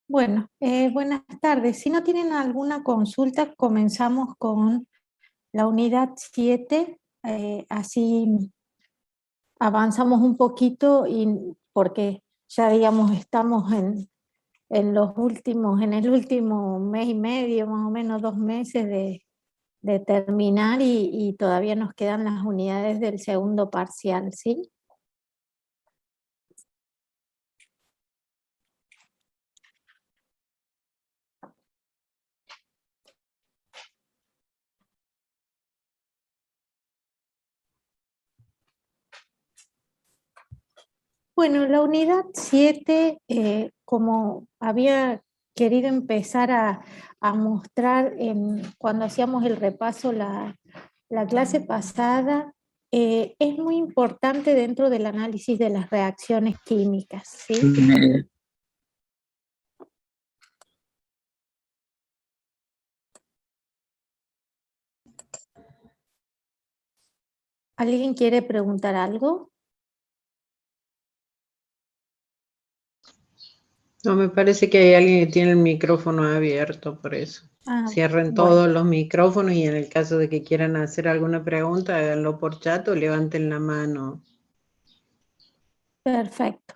Bueno, buenas tardes. Si no tienen alguna consulta, comenzamos con la unidad 7, así avanzamos un poquito y porque ya digamos estamos en los últimos, en el último mes y medio, más o menos 2 meses de terminar y todavía nos quedan las unidades del segundo parcial, ¿sí? Bueno, la unidad 7, como había querido empezar a mostrar cuando hacíamos el repaso la clase pasada, es muy importante dentro del análisis de las reacciones químicas, ¿sí? ¿Alguien quiere preguntar algo? No, me parece que hay alguien que tiene el micrófono abierto, por eso. Cierren Bueno. todos los micrófonos y en el caso de que quieran hacer alguna pregunta, háganlo por chat o levanten la mano. Perfecto.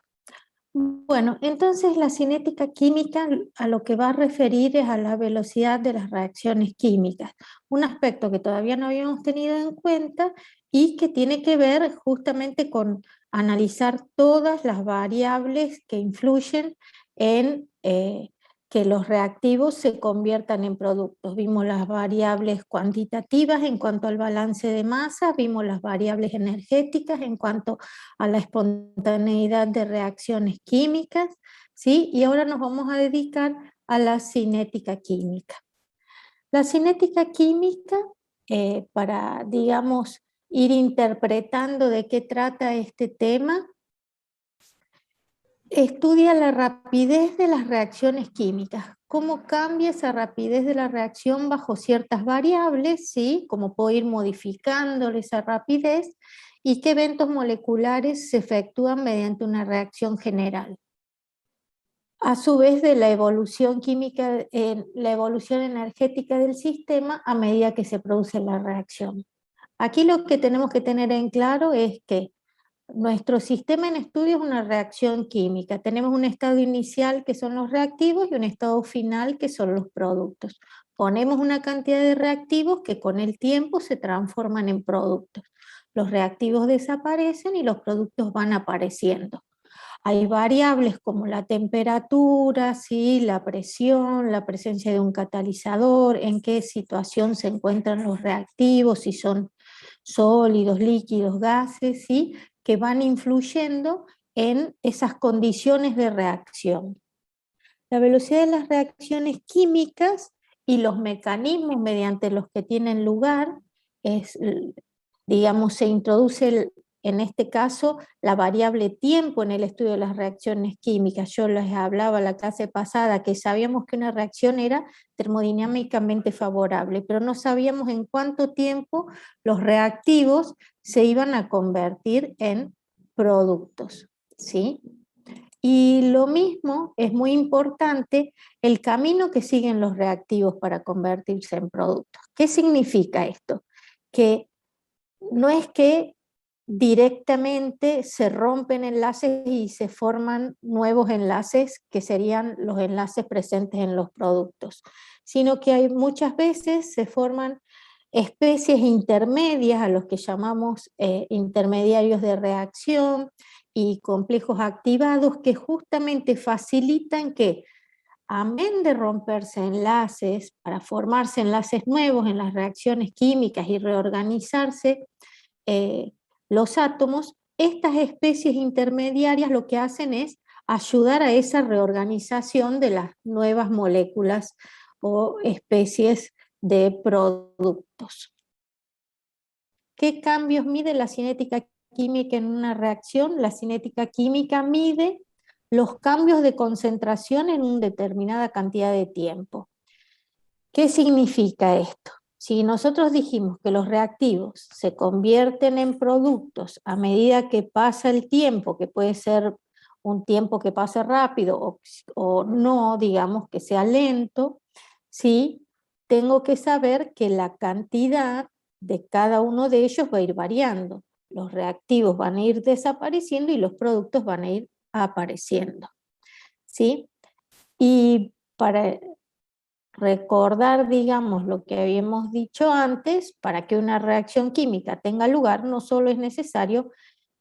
Bueno, entonces la cinética química a lo que va a referir es a la velocidad de las reacciones químicas, un aspecto que todavía no habíamos tenido en cuenta y que tiene que ver justamente con analizar todas las variables que influyen en que los reactivos se conviertan en productos. Vimos las variables cuantitativas en cuanto al balance de masa, vimos las variables energéticas en cuanto a la espontaneidad de reacciones químicas, ¿sí? Y ahora nos vamos a dedicar a la cinética química. La cinética química, para, digamos, ir interpretando de qué trata este tema, estudia la rapidez de las reacciones químicas, cómo cambia esa rapidez de la reacción bajo ciertas variables, ¿sí? Cómo puedo ir modificando esa rapidez y qué eventos moleculares se efectúan mediante una reacción general. A su vez de la evolución química, la evolución energética del sistema a medida que se produce la reacción. Aquí lo que tenemos que tener en claro es que nuestro sistema en estudio es una reacción química. Tenemos un estado inicial que son los reactivos y un estado final que son los productos. Ponemos una cantidad de reactivos que con el tiempo se transforman en productos. Los reactivos desaparecen y los productos van apareciendo. Hay variables como la temperatura, ¿sí? La presión, la presencia de un catalizador, en qué situación se encuentran los reactivos, si son sólidos, líquidos, gases, ¿sí? Que van influyendo en esas condiciones de reacción. La velocidad de las reacciones químicas y los mecanismos mediante los que tienen lugar es, digamos, se introduce en este caso la variable tiempo en el estudio de las reacciones químicas. Yo les hablaba la clase pasada que sabíamos que una reacción era termodinámicamente favorable, pero no sabíamos en cuánto tiempo los reactivos se iban a convertir en productos, ¿sí? Y lo mismo es muy importante el camino que siguen los reactivos para convertirse en productos. ¿Qué significa esto? Que no es que directamente se rompen enlaces y se forman nuevos enlaces que serían los enlaces presentes en los productos, sino que hay muchas veces se forman especies intermedias a los que llamamos intermediarios de reacción y complejos activados que justamente facilitan que, amén de romperse enlaces para formarse enlaces nuevos en las reacciones químicas y reorganizarse, los átomos, estas especies intermediarias lo que hacen es ayudar a esa reorganización de las nuevas moléculas o especies de productos. ¿Qué cambios mide la cinética química en una reacción? La cinética química mide los cambios de concentración en una determinada cantidad de tiempo. ¿Qué significa esto? Si nosotros dijimos que los reactivos se convierten en productos a medida que pasa el tiempo, que puede ser un tiempo que pase rápido o no, digamos que sea lento, ¿sí? Tengo que saber que la cantidad de cada uno de ellos va a ir variando. Los reactivos van a ir desapareciendo y los productos van a ir apareciendo, ¿sí? Y para recordar, digamos, lo que habíamos dicho antes, para que una reacción química tenga lugar, no solo es necesario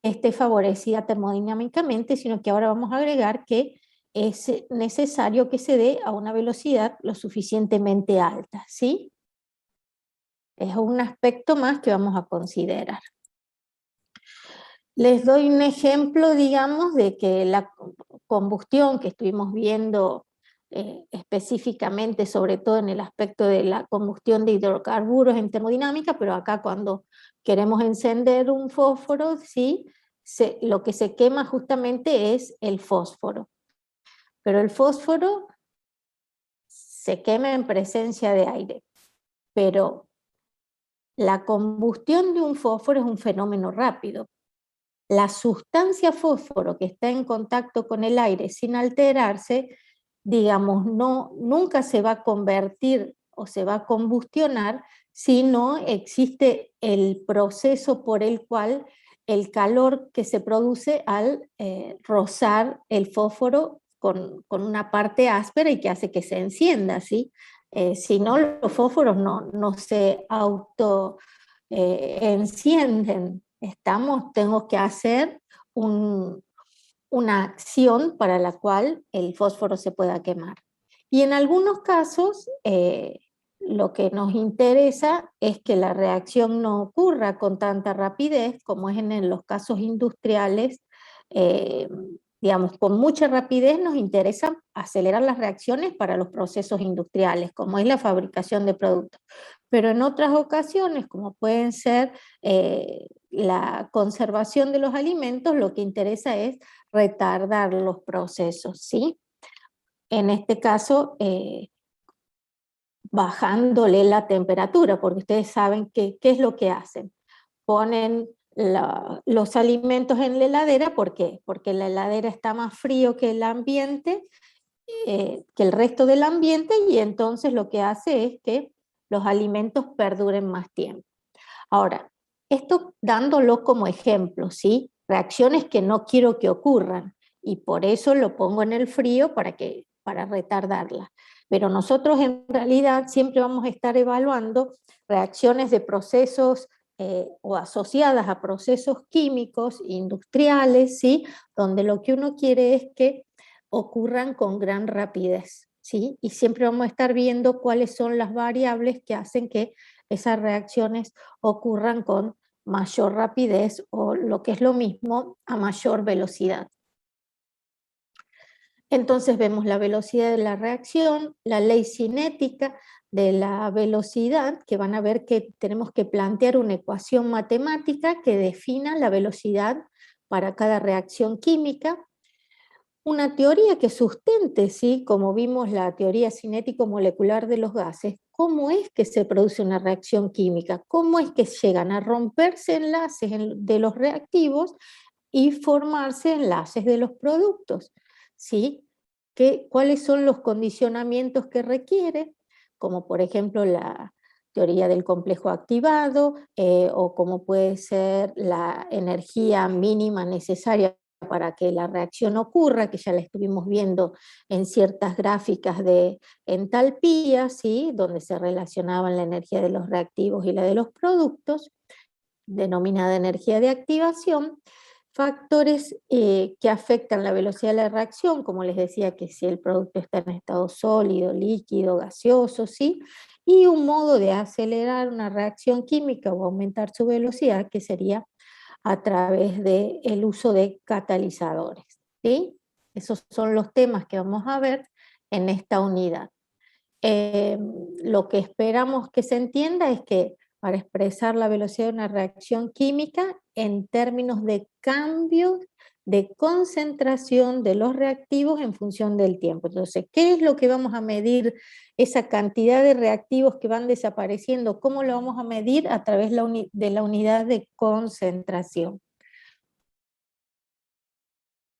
que esté favorecida termodinámicamente, sino que ahora vamos a agregar que es necesario que se dé a una velocidad lo suficientemente alta, ¿sí? Es un aspecto más que vamos a considerar. Les doy un ejemplo, digamos, de que la combustión que estuvimos viendo específicamente, sobre todo en el aspecto de la combustión de hidrocarburos en termodinámica, pero acá cuando queremos encender un fósforo, ¿sí? Lo que se quema justamente es el fósforo. Pero el fósforo se quema en presencia de aire, pero la combustión de un fósforo es un fenómeno rápido. La sustancia fósforo que está en contacto con el aire sin alterarse, digamos, nunca se va a convertir o se va a combustionar si no existe el proceso por el cual el calor que se produce al rozar el fósforo con una parte áspera y que hace que se encienda, ¿sí? Si no, los fósforos no se auto encienden. Tengo que hacer una acción para la cual el fósforo se pueda quemar. Y en algunos casos, lo que nos interesa es que la reacción no ocurra con tanta rapidez como es en los casos industriales. Digamos, con mucha rapidez nos interesa acelerar las reacciones para los procesos industriales, como es la fabricación de productos. Pero en otras ocasiones, como pueden ser la conservación de los alimentos, lo que interesa es retardar los procesos, ¿sí? En este caso, bajándole la temperatura, porque ustedes saben qué es lo que hacen. Ponen los alimentos en la heladera, ¿por qué? Porque la heladera está más frío que el ambiente, que el resto del ambiente, y entonces lo que hace es que los alimentos perduren más tiempo. Ahora, esto dándolo como ejemplo, ¿sí? Reacciones que no quiero que ocurran, y por eso lo pongo en el frío para retardarla. Pero nosotros en realidad siempre vamos a estar evaluando reacciones de procesos o asociadas a procesos químicos, industriales, ¿sí? Donde lo que uno quiere es que ocurran con gran rapidez, ¿sí? Y siempre vamos a estar viendo cuáles son las variables que hacen que esas reacciones ocurran con mayor rapidez o, lo que es lo mismo, a mayor velocidad. Entonces vemos la velocidad de la reacción, la ley cinética de la velocidad, que van a ver que tenemos que plantear una ecuación matemática que defina la velocidad para cada reacción química. Una teoría que sustente, ¿sí? Como vimos la teoría cinético-molecular de los gases, cómo es que se produce una reacción química, cómo es que llegan a romperse enlaces de los reactivos y formarse enlaces de los productos, ¿sí? ¿Cuáles son los condicionamientos que requiere? Como por ejemplo la teoría del complejo activado, o como puede ser la energía mínima necesaria para que la reacción ocurra, que ya la estuvimos viendo en ciertas gráficas de entalpía, ¿sí? Donde se relacionaban la energía de los reactivos y la de los productos, denominada energía de activación. factores que afectan la velocidad de la reacción, como les decía, que si el producto está en estado sólido, líquido, gaseoso, ¿sí? Y un modo de acelerar una reacción química o aumentar su velocidad, que sería a través del uso de catalizadores, ¿sí? Esos son los temas que vamos a ver en esta unidad. Lo que esperamos que se entienda es que para expresar la velocidad de una reacción química en términos de cambio de concentración de los reactivos en función del tiempo. Entonces, ¿qué es lo que vamos a medir? Esa cantidad de reactivos que van desapareciendo, ¿cómo lo vamos a medir? A través de la unidad de concentración.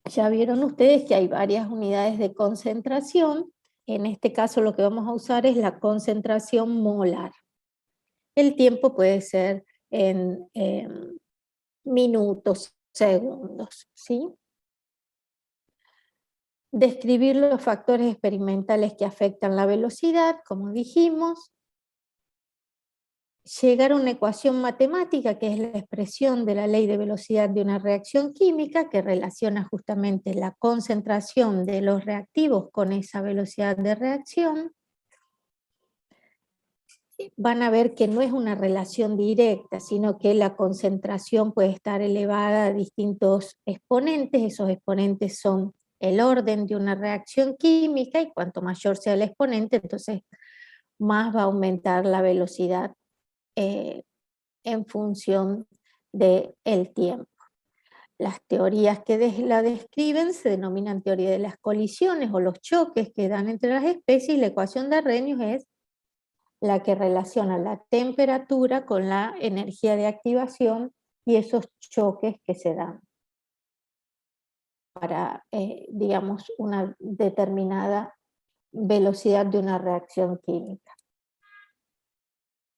Ya vieron ustedes que hay varias unidades de concentración. En este caso lo que vamos a usar es la concentración molar. El tiempo puede ser en minutos, segundos, ¿sí? Describir los factores experimentales que afectan la velocidad, como dijimos. Llegar a una ecuación matemática, que es la expresión de la ley de velocidad de una reacción química, que relaciona justamente la concentración de los reactivos con esa velocidad de reacción. Van a ver que no es una relación directa, sino que la concentración puede estar elevada a distintos exponentes. Esos exponentes son el orden de una reacción química, y cuanto mayor sea el exponente, entonces más va a aumentar la velocidad en función del tiempo. Las teorías que la describen se denominan teoría de las colisiones o los choques que dan entre las especies, y la ecuación de Arrhenius es la que relaciona la temperatura con la energía de activación y esos choques que se dan para, digamos, una determinada velocidad de una reacción química.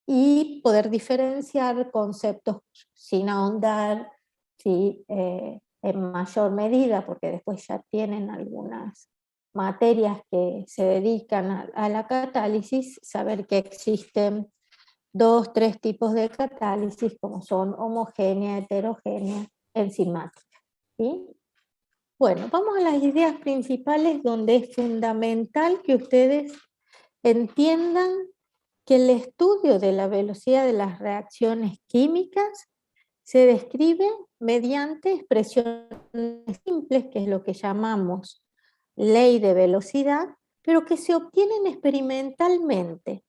Y poder diferenciar conceptos sin ahondar, ¿sí? En mayor medida, porque después ya tienen algunas materias que se dedican a la catálisis, saber que existen 2, 3 tipos de catálisis, como son homogénea, heterogénea, enzimática, ¿sí? Bueno, vamos a las ideas principales, donde es fundamental que ustedes entiendan que el estudio de la velocidad de las reacciones químicas se describe mediante expresiones simples, que es lo que llamamos ley de velocidad, pero que se obtienen experimentalmente.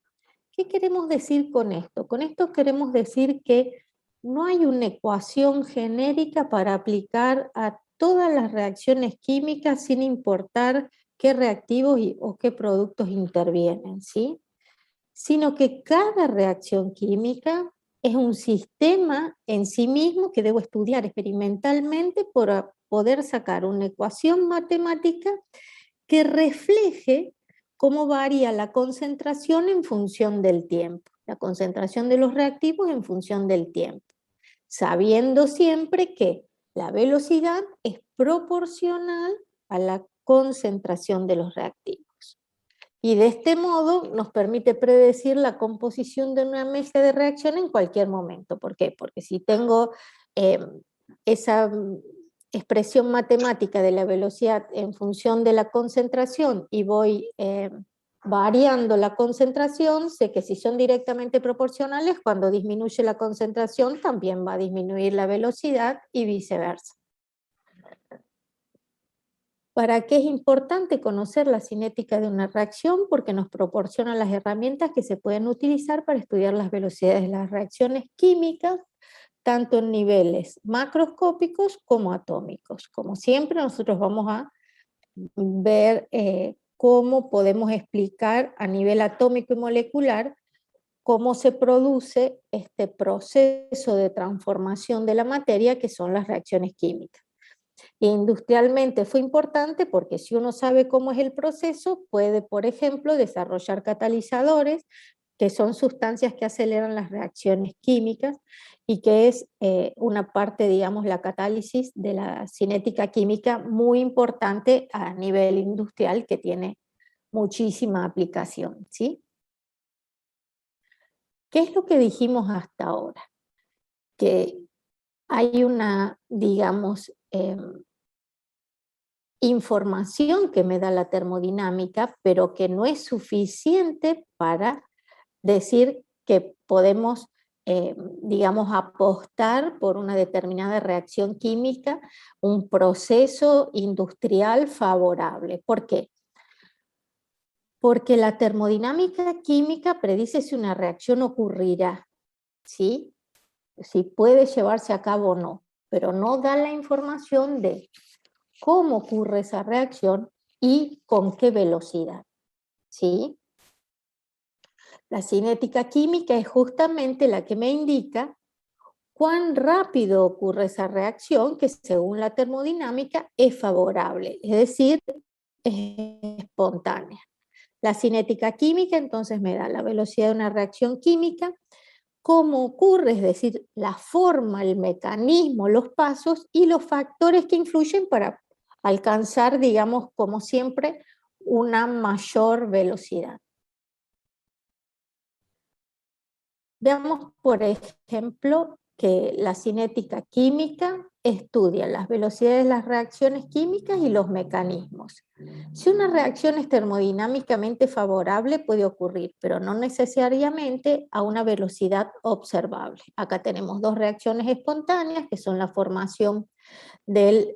¿Qué queremos decir con esto? Con esto queremos decir que no hay una ecuación genérica para aplicar a todas las reacciones químicas sin importar qué reactivos o qué productos intervienen, ¿sí? Sino que cada reacción química es un sistema en sí mismo que debo estudiar experimentalmente para poder sacar una ecuación matemática que refleje cómo varía la concentración en función del tiempo, la concentración de los reactivos en función del tiempo, sabiendo siempre que la velocidad es proporcional a la concentración de los reactivos. Y de este modo nos permite predecir la composición de una mezcla de reacción en cualquier momento. ¿Por qué? Porque si tengo esa expresión matemática de la velocidad en función de la concentración y voy variando la concentración, sé que si son directamente proporcionales, cuando disminuye la concentración también va a disminuir la velocidad y viceversa. ¿Para qué es importante conocer la cinética de una reacción? Porque nos proporciona las herramientas que se pueden utilizar para estudiar las velocidades de las reacciones químicas, tanto en niveles macroscópicos como atómicos. Como siempre, nosotros vamos a ver cómo podemos explicar a nivel atómico y molecular cómo se produce este proceso de transformación de la materia, que son las reacciones químicas. Industrialmente fue importante porque si uno sabe cómo es el proceso, puede, por ejemplo, desarrollar catalizadores, que son sustancias que aceleran las reacciones químicas, y que es una parte, digamos, la catálisis de la cinética química muy importante a nivel industrial, que tiene muchísima aplicación, ¿sí? ¿Qué es lo que dijimos hasta ahora? Que hay una, digamos, información que me da la termodinámica, pero que no es suficiente para decir que podemos, digamos, apostar por una determinada reacción química, un proceso industrial favorable. ¿Por qué? Porque la termodinámica química predice si una reacción ocurrirá, ¿sí? Si puede llevarse a cabo o no, pero no da la información de cómo ocurre esa reacción y con qué velocidad, ¿sí? La cinética química es justamente la que me indica cuán rápido ocurre esa reacción, que según la termodinámica es favorable, es decir, es espontánea. La cinética química entonces me da la velocidad de una reacción química, cómo ocurre, es decir, la forma, el mecanismo, los pasos y los factores que influyen para alcanzar, digamos, como siempre, una mayor velocidad. Veamos, por ejemplo, que la cinética química estudia las velocidades de las reacciones químicas y los mecanismos. Si una reacción es termodinámicamente favorable puede ocurrir, pero no necesariamente a una velocidad observable. Acá tenemos dos reacciones espontáneas, que son la formación del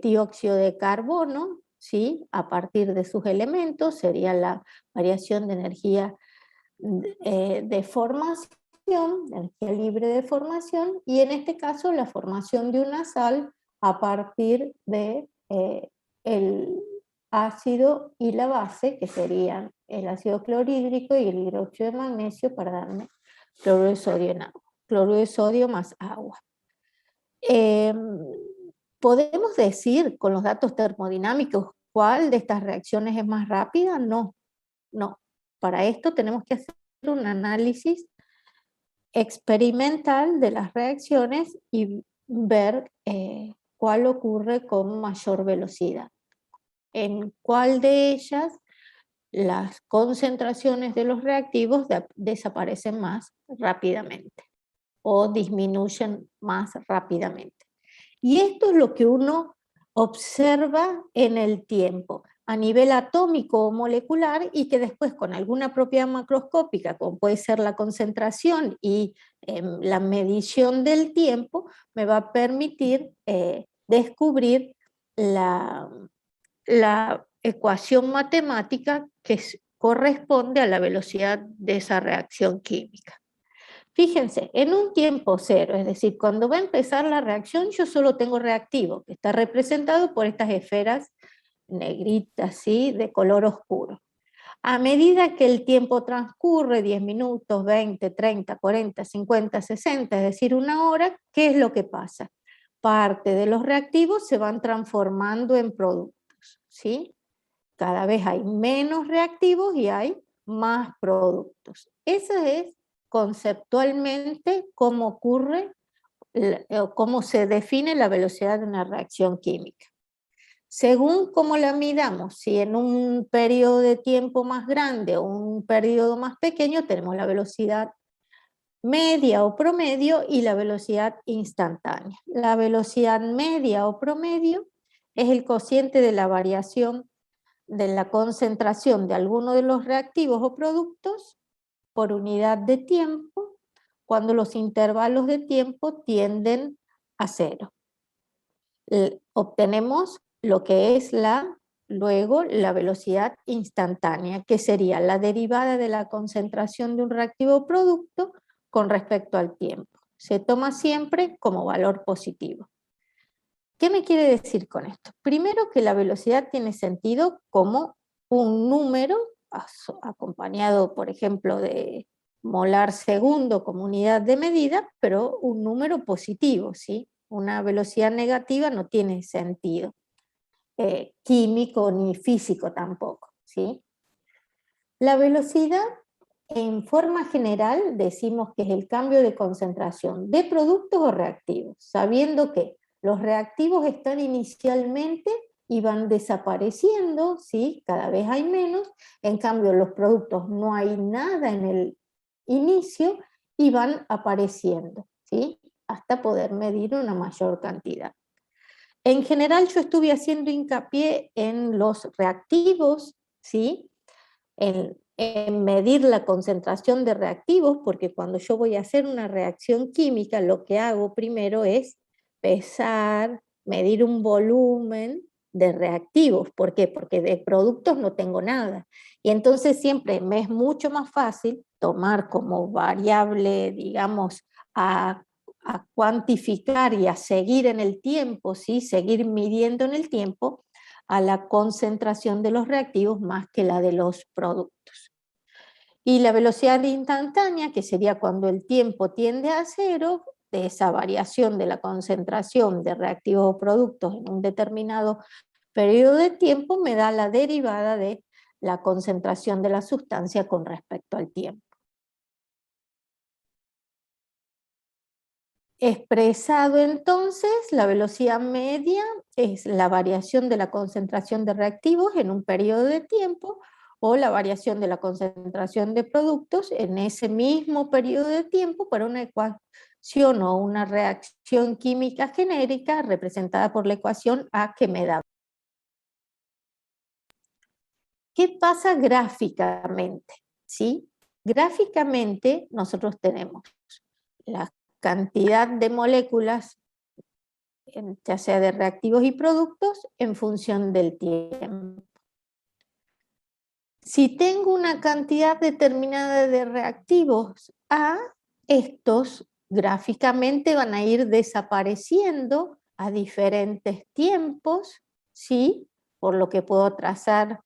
dióxido de carbono, ¿sí? A partir de sus elementos, sería la variación de energía de formación, energía libre de formación, y en este caso la formación de una sal a partir de el ácido y la base, que serían el ácido clorhídrico y el hidróxido de magnesio, para darme cloruro de sodio en agua, cloruro de sodio más agua. ¿Podemos decir con los datos termodinámicos cuál de estas reacciones es más rápida? No, no. Para esto tenemos que hacer un análisis experimental de las reacciones y ver cuál ocurre con mayor velocidad. En cuál de ellas las concentraciones de los reactivos desaparecen más rápidamente o disminuyen más rápidamente. Y esto es lo que uno observa en el tiempo, a nivel atómico o molecular, y que después con alguna propiedad macroscópica, como puede ser la concentración y la medición del tiempo, me va a permitir descubrir la ecuación matemática que corresponde a la velocidad de esa reacción química. Fíjense, en un tiempo cero, es decir, cuando va a empezar la reacción, yo solo tengo reactivo, que está representado por estas esferas negritas, ¿sí? De color oscuro. A medida que el tiempo transcurre, 10 minutos, 20, 30, 40, 50, 60, es decir, una hora, ¿qué es lo que pasa? Parte de los reactivos se van transformando en productos, ¿sí? Cada vez hay menos reactivos y hay más productos. Esa es conceptualmente cómo ocurre, cómo se define la velocidad de una reacción química. Según cómo la midamos, si en un periodo de tiempo más grande o un periodo más pequeño, tenemos la velocidad media o promedio y la velocidad instantánea. La velocidad media o promedio es el cociente de la variación de la concentración de alguno de los reactivos o productos por unidad de tiempo cuando los intervalos de tiempo tienden a cero. Obtenemos lo que es luego la velocidad instantánea, que sería la derivada de la concentración de un reactivo o producto con respecto al tiempo. Se toma siempre como valor positivo. ¿Qué me quiere decir con esto? Primero, que la velocidad tiene sentido como un número acompañado, por ejemplo, de molar segundo como unidad de medida, pero un número positivo, ¿sí? Una velocidad negativa no tiene sentido químico ni físico tampoco, ¿sí? La velocidad, en forma general, decimos que es el cambio de concentración de productos o reactivos, sabiendo que los reactivos están inicialmente y van desapareciendo, ¿sí? Cada vez hay menos, en cambio los productos no hay nada en el inicio y van apareciendo, ¿sí? hasta poder medir una mayor cantidad. En general yo estuve haciendo hincapié en los reactivos, ¿sí? En medir la concentración de reactivos, porque cuando yo voy a hacer una reacción química, lo que hago primero es pesar, medir un volumen de reactivos. ¿Por qué? Porque de productos no tengo nada. Y entonces siempre me es mucho más fácil tomar como variable, digamos, a cuantificar y a seguir en el tiempo, ¿sí? Seguir midiendo en el tiempo a la concentración de los reactivos más que la de los productos. Y la velocidad instantánea, que sería cuando el tiempo tiende a cero, de esa variación de la concentración de reactivos o productos en un determinado periodo de tiempo, me da la derivada de la concentración de la sustancia con respecto al tiempo. Expresado entonces, la velocidad media es la variación de la concentración de reactivos en un periodo de tiempo o la variación de la concentración de productos en ese mismo periodo de tiempo para una ecuación o una reacción química genérica representada por la ecuación A que me da. ¿Qué pasa gráficamente? ¿Sí? Gráficamente nosotros tenemos la cantidad de moléculas, ya sea de reactivos y productos, en función del tiempo. Si tengo una cantidad determinada de reactivos A, estos gráficamente van a ir desapareciendo a diferentes tiempos, ¿sí? Por lo que puedo trazar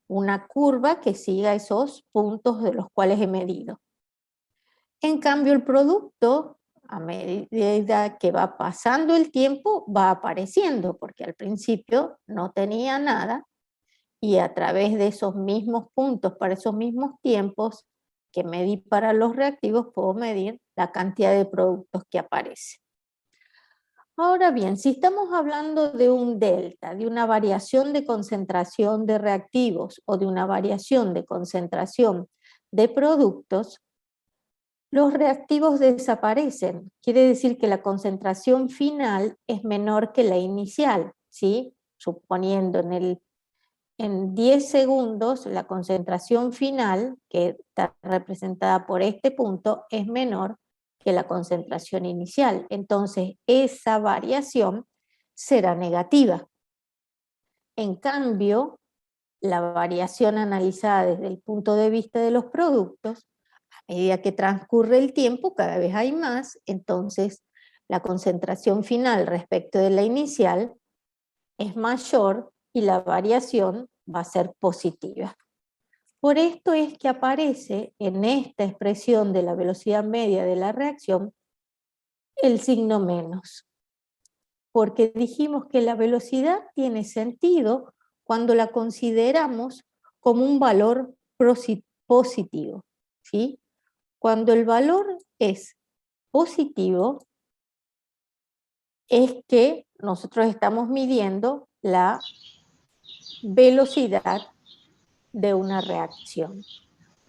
una curva que siga esos puntos de los cuales he medido. En cambio, el producto, a medida que va pasando el tiempo, va apareciendo, porque al principio no tenía nada, y a través de esos mismos puntos, para esos mismos tiempos que medí para los reactivos, puedo medir la cantidad de productos que aparece. Ahora bien, si estamos hablando de un delta, de una variación de concentración de reactivos o de una variación de concentración de productos, los reactivos desaparecen. Quiere decir que la concentración final es menor que la inicial, ¿sí? Suponiendo en 10 segundos la concentración final, que está representada por este punto, es menor que la concentración inicial. Entonces, esa variación será negativa. En cambio, la variación analizada desde el punto de vista de los productos, a medida que transcurre el tiempo, cada vez hay más, entonces la concentración final respecto de la inicial es mayor y la variación va a ser positiva. Por esto es que aparece en esta expresión de la velocidad media de la reacción el signo menos, porque dijimos que la velocidad tiene sentido cuando la consideramos como un valor positivo, ¿sí? Cuando el valor es positivo, es que nosotros estamos midiendo la velocidad de una reacción.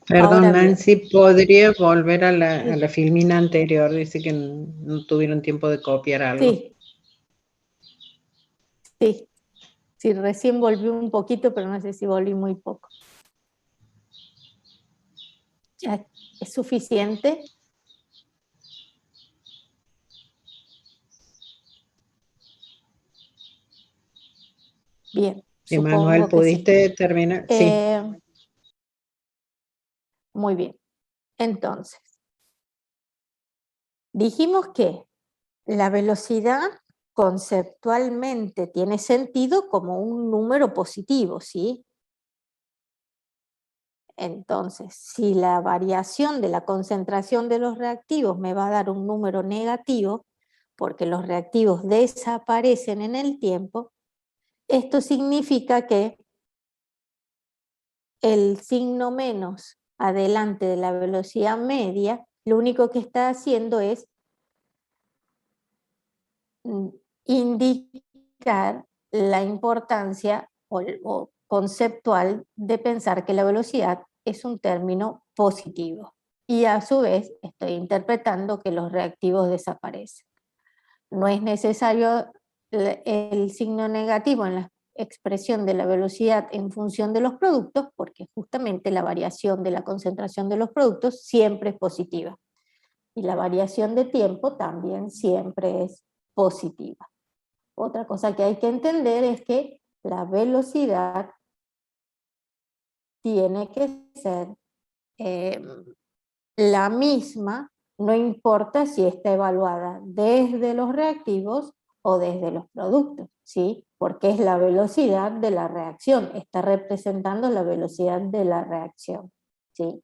Perdón, Ahora bien, Nancy, ¿podría volver a sí, la filmina anterior? Dice que no tuvieron tiempo de copiar algo. sí, recién volví un poquito, pero no sé si volví muy poco. ¿Ya es suficiente? Bien, Emanuel, supongo que sí. ¿pudiste terminar? Sí. Muy bien. Entonces, dijimos que la velocidad conceptualmente tiene sentido como un número positivo, ¿sí? Entonces, si la variación de la concentración de los reactivos me va a dar un número negativo, porque los reactivos desaparecen en el tiempo, esto significa que el signo menos adelante de la velocidad media, lo único que está haciendo es indicar la importancia o conceptual de pensar que la velocidad es un término positivo. y a su vez estoy interpretando que los reactivos desaparecen. No es necesario el signo negativo en la expresión de la velocidad en función de los productos, porque justamente la variación de la concentración de los productos siempre es positiva. Y la variación de tiempo también siempre es positiva. Otra cosa que hay que entender es que la velocidad tiene que ser la misma, no importa si está evaluada desde los reactivos o desde los productos, ¿sí? Porque es la velocidad de la reacción, está representando la velocidad de la reacción, ¿sí?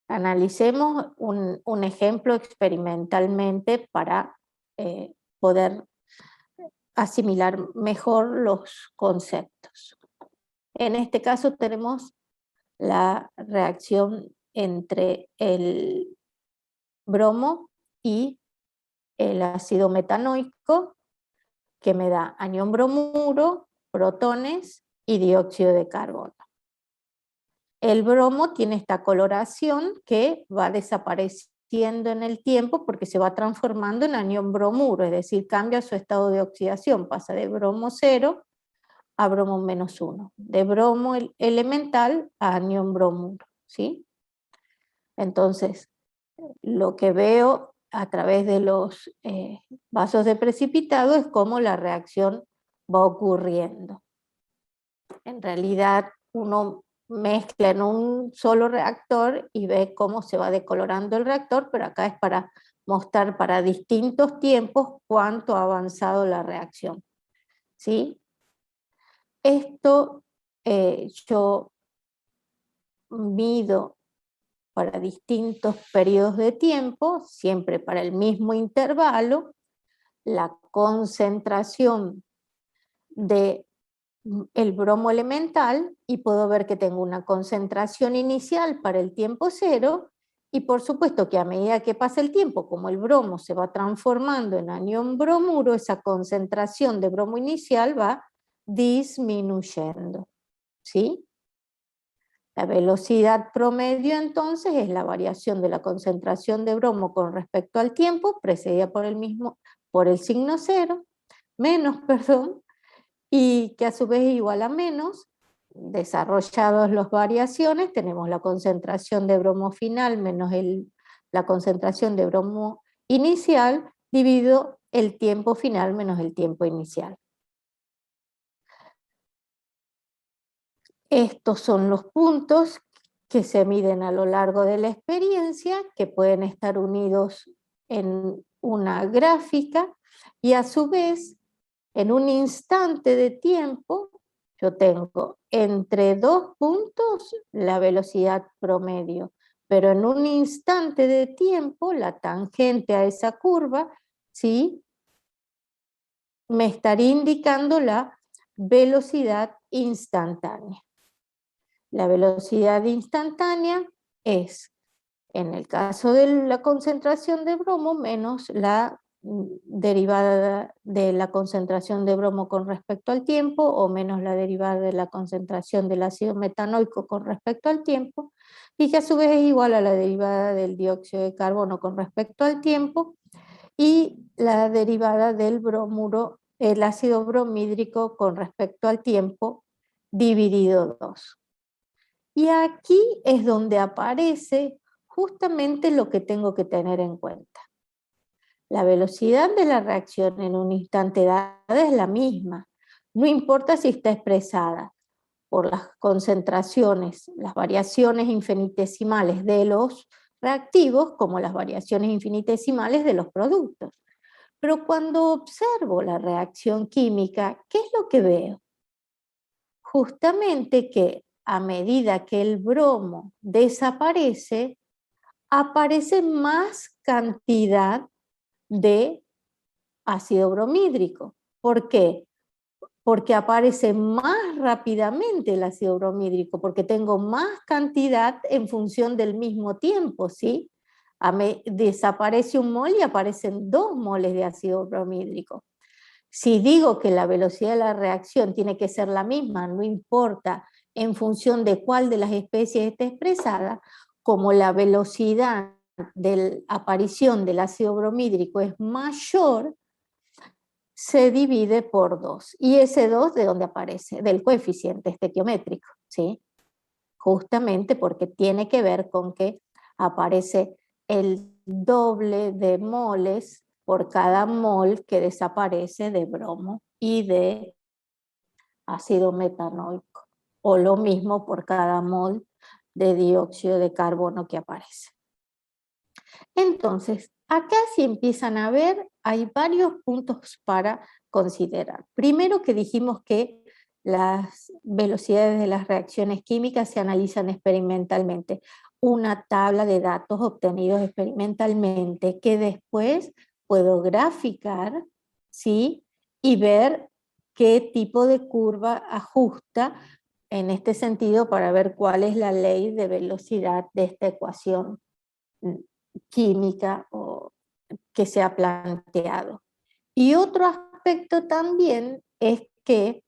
Analicemos un ejemplo experimentalmente para poder asimilar mejor los conceptos. En este caso tenemos la reacción entre el bromo y el ácido metanoico, que me da anión bromuro, protones y dióxido de carbono. El bromo tiene esta coloración que va desapareciendo en el tiempo porque se va transformando en anión bromuro, es decir, cambia su estado de oxidación, pasa de bromo 0 a bromo menos 1, de bromo elemental a anión bromuro, ¿sí? Entonces, lo que veo a través de los vasos de precipitado es cómo la reacción va ocurriendo. En realidad, uno mezcla en un solo reactor y ve cómo se va decolorando el reactor, pero acá es para mostrar para distintos tiempos cuánto ha avanzado la reacción, ¿sí? Esto yo mido para distintos periodos de tiempo, siempre para el mismo intervalo, la concentración de el bromo elemental y puedo ver que tengo una concentración inicial para el tiempo 0 y por supuesto que a medida que pasa el tiempo, como el bromo se va transformando en anión bromuro, esa concentración de bromo inicial va disminuyendo, ¿sí? La velocidad promedio entonces es la variación de la concentración de bromo con respecto al tiempo, precedida por el signo 0, menos, perdón, y que a su vez es igual a menos. Desarrollados las variaciones, tenemos la concentración de bromo final menos la concentración de bromo inicial, dividido el tiempo final menos el tiempo inicial. Estos son los puntos que se miden a lo largo de la experiencia, que pueden estar unidos en una gráfica, y a su vez, en un instante de tiempo, yo tengo entre dos puntos la velocidad promedio, pero en un instante de tiempo, la tangente a esa curva, ¿sí?, me estaría indicando la velocidad instantánea. La velocidad instantánea es, en el caso de la concentración de bromo, menos la derivada de la concentración de bromo con respecto al tiempo, o menos la derivada de la concentración del ácido metanoico con respecto al tiempo, y que a su vez es igual a la derivada del dióxido de carbono con respecto al tiempo, y la derivada del bromuro, el ácido bromídrico con respecto al tiempo, dividido 2. Y aquí es donde aparece justamente lo que tengo que tener en cuenta. La velocidad de la reacción en un instante dado es la misma, no importa si está expresada por las concentraciones, las variaciones infinitesimales de los reactivos, como las variaciones infinitesimales de los productos. Pero cuando observo la reacción química, ¿qué es lo que veo? Justamente que a medida que el bromo desaparece, aparece más cantidad de ácido bromídrico. ¿Por qué? Porque aparece más rápidamente el ácido bromídrico, porque tengo más cantidad en función del mismo tiempo, ¿sí? Desaparece un mol y aparecen 2 moles de ácido bromídrico. Si digo que la velocidad de la reacción tiene que ser la misma, no importa en función de cuál de las especies está expresada, como la velocidad de aparición del ácido bromhídrico es mayor, se divide por 2. ¿Y ese 2 de dónde aparece? Del coeficiente estequiométrico, ¿sí? Justamente porque tiene que ver con que aparece el doble de moles por cada mol que desaparece de bromo y de ácido metanoico, o lo mismo por cada mol de dióxido de carbono que aparece. Entonces, acá si empiezan a ver, hay varios puntos para considerar. Primero que dijimos que las velocidades de las reacciones químicas se analizan experimentalmente. Una tabla de datos obtenidos experimentalmente que después puedo graficar, ¿sí? Y ver qué tipo de curva ajusta en este sentido para ver cuál es la ley de velocidad de esta ecuación química o que se ha planteado. Y otro aspecto también es que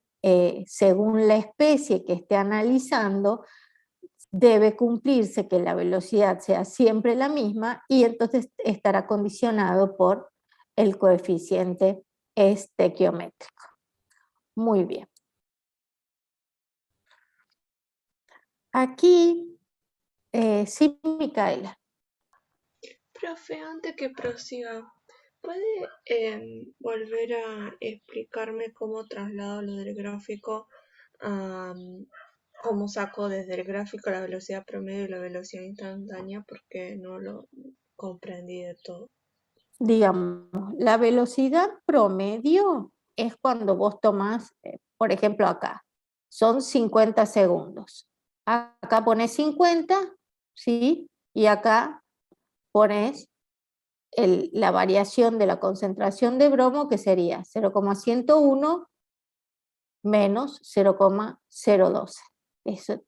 según la especie que esté analizando, debe cumplirse que la velocidad sea siempre la misma y entonces estará condicionado por el coeficiente estequiométrico. Muy bien. Aquí, sí, Micaela. Profe, antes que prosiga, ¿puede volver a explicarme cómo traslado lo del gráfico a cómo saco desde el gráfico la velocidad promedio y la velocidad instantánea? Porque no lo comprendí de todo. Digamos, la velocidad promedio es cuando vos tomás, por ejemplo acá, son 50 segundos. Acá pones 50, ¿sí? Y acá pones la variación de la concentración de bromo, que sería 0,101 menos 0,012.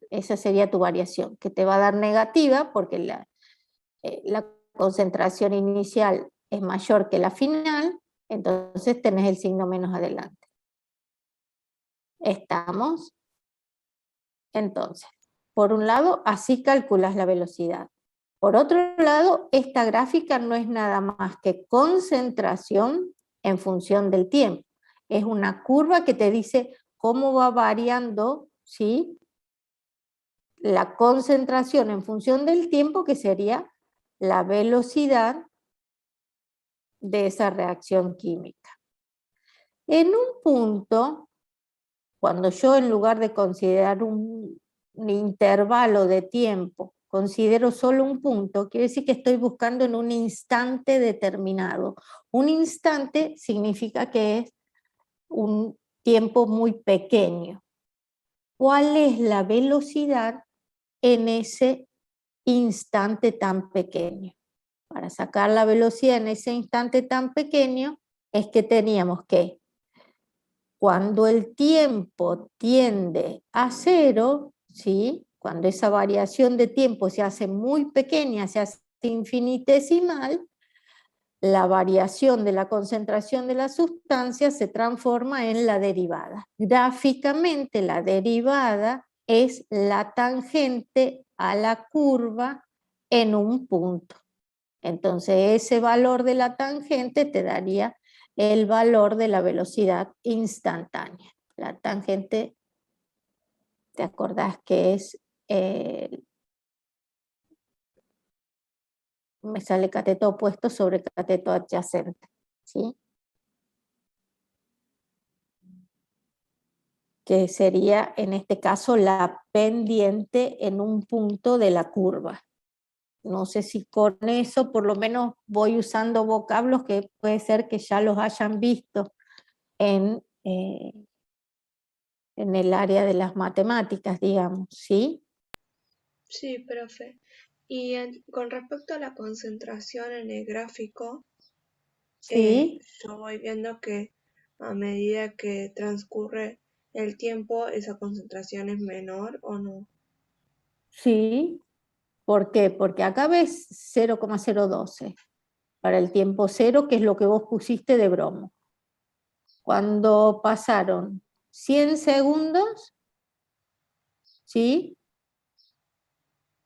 Esa sería tu variación, que te va a dar negativa porque la concentración inicial es mayor que la final, entonces tenés el signo menos adelante. ¿Estamos? Entonces, por un lado, así calculas la velocidad. Por otro lado, esta gráfica no es nada más que concentración en función del tiempo. Es una curva que te dice cómo va variando, ¿sí?, la concentración en función del tiempo, que sería la velocidad de esa reacción química. En un punto, cuando yo en lugar de considerar un intervalo de tiempo, considero solo un punto, quiere decir que estoy buscando en un instante determinado. Un instante significa que es un tiempo muy pequeño. ¿Cuál es la velocidad en ese instante tan pequeño? Para sacar la velocidad en ese instante tan pequeño es que teníamos que, cuando el tiempo tiende a cero, ¿sí?, cuando esa variación de tiempo se hace muy pequeña, se hace infinitesimal, la variación de la concentración de la sustancia se transforma en la derivada. Gráficamente, la derivada es la tangente a la curva en un punto. Entonces, ese valor de la tangente te daría el valor de la velocidad instantánea. La tangente, ¿te acordás que es, me sale cateto opuesto sobre cateto adyacente, ¿sí? Que sería en este caso la pendiente en un punto de la curva. No sé si con eso por lo menos voy usando vocablos que puede ser que ya los hayan visto en el área de las matemáticas, digamos, ¿sí? Sí, profe. Y con respecto a la concentración en el gráfico, Sí, yo voy viendo que a medida que transcurre el tiempo, esa concentración es menor o no. sí. ¿Por qué? Porque acá ves 0,012 para el tiempo cero, que es lo que vos pusiste de bromo. Cuando pasaron 100 segundos, ¿sí?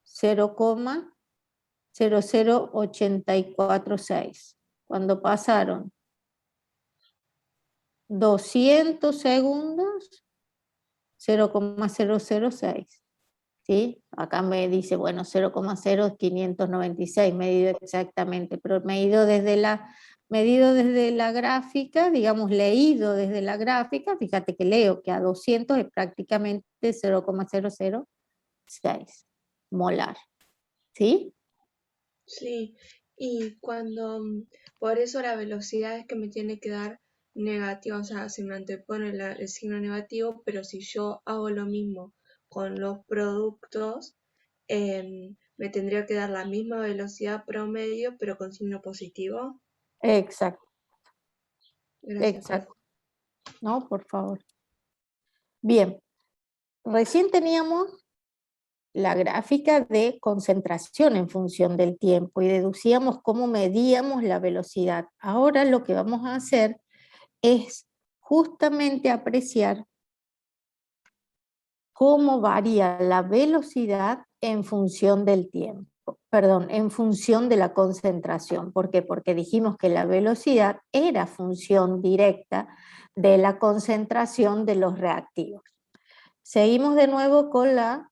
0,00846. Cuando pasaron 200 segundos, 0,006. ¿Sí? Acá me dice, bueno, 0,0596 medido exactamente, pero medido desde la gráfica, digamos, leído desde la gráfica, fíjate que leo que a 200 es prácticamente 0,006 molar. ¿Sí? Sí, y cuando, por eso la velocidad es que me tiene que dar negativa, o sea, se me antepone el signo negativo, pero si yo hago lo mismo con los productos, me tendría que dar la misma velocidad promedio, pero con signo positivo. Exacto, Gracias, profe. exacto. No, por favor. Bien, recién teníamos la gráfica de concentración en función del tiempo y deducíamos cómo medíamos la velocidad. Ahora lo que vamos a hacer es justamente apreciar cómo varía la velocidad en función del tiempo, perdón, en función de la concentración. ¿Por qué? Porque dijimos que la velocidad era función directa de la concentración de los reactivos. Seguimos de nuevo con la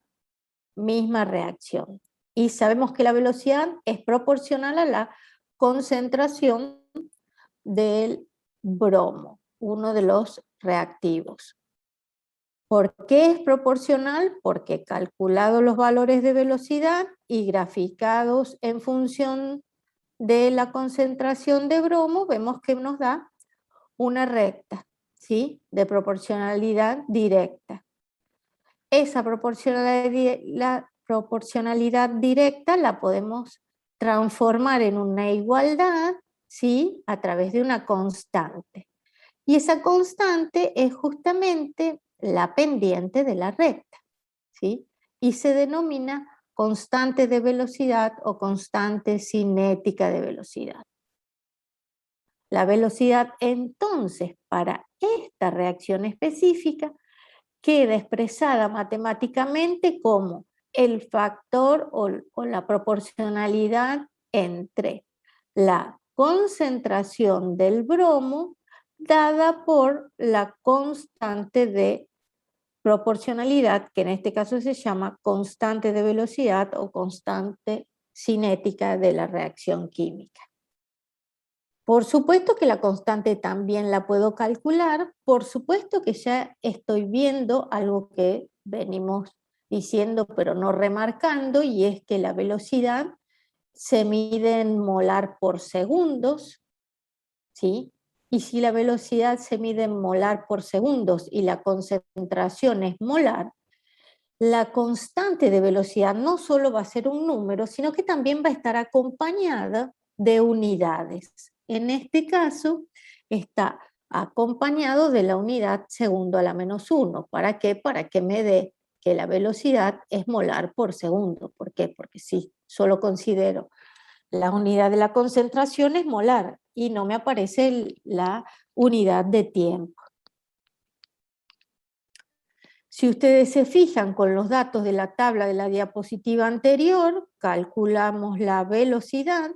misma reacción. Y sabemos que la velocidad es proporcional a la concentración del bromo, uno de los reactivos. ¿Por qué es proporcional? Porque calculados los valores de velocidad y graficados en función de la concentración de bromo, vemos que nos da una recta, ¿sí? De proporcionalidad directa. Esa proporcionalidad directa la podemos transformar en una igualdad, ¿sí? A través de una constante. Y esa constante es justamente la pendiente de la recta, ¿sí? Y se denomina constante de velocidad o constante cinética de velocidad. La velocidad entonces para esta reacción específica queda expresada matemáticamente como el factor o la proporcionalidad entre la concentración del bromo dada por la constante de proporcionalidad, que en este caso se llama constante de velocidad o constante cinética de la reacción química. Por supuesto que la constante también la puedo calcular, por supuesto que ya estoy viendo algo que venimos diciendo pero no remarcando, y es que la velocidad se mide en molar por segundos, ¿sí? Y si la velocidad se mide en molar por segundos y la concentración es molar, la constante de velocidad no solo va a ser un número, sino que también va a estar acompañada de unidades. En este caso está acompañado de la unidad segundo a la menos 1. ¿Para qué? Para que me dé que la velocidad es molar por segundo. ¿Por qué? Porque si solo considero la unidad de la concentración es molar y no me aparece la unidad de tiempo. Si ustedes se fijan con los datos de la tabla de la diapositiva anterior, calculamos la velocidad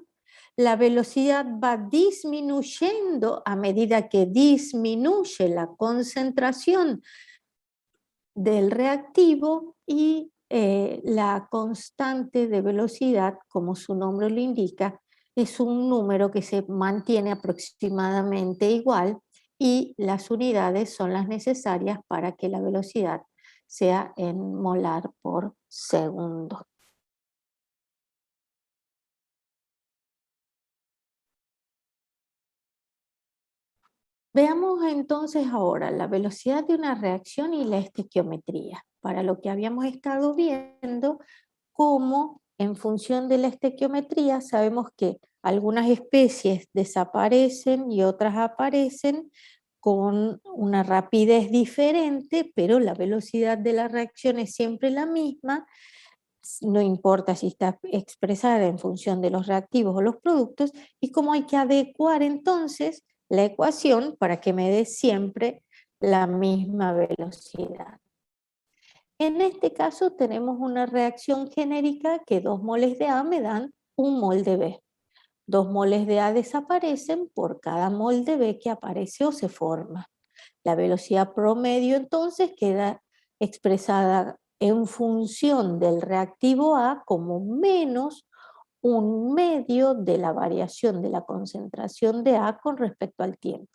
va disminuyendo a medida que disminuye la concentración del reactivo y la constante de velocidad, como su nombre lo indica, es un número que se mantiene aproximadamente igual y las unidades son las necesarias para que la velocidad sea en molar por segundo. Veamos entonces ahora la velocidad de una reacción y la estequiometría, para lo que habíamos estado viendo, cómo en función de la estequiometría sabemos que algunas especies desaparecen y otras aparecen con una rapidez diferente, pero la velocidad de la reacción es siempre la misma, no importa si está expresada en función de los reactivos o los productos, y cómo hay que adecuar entonces la ecuación para que me dé siempre la misma velocidad. En este caso tenemos una reacción genérica que 2 moles de A me dan 1 mol de B. 2 moles de A desaparecen por cada mol de B que aparece o se forma. La velocidad promedio entonces queda expresada en función del reactivo A como menos 1/2 de la variación de la concentración de A con respecto al tiempo.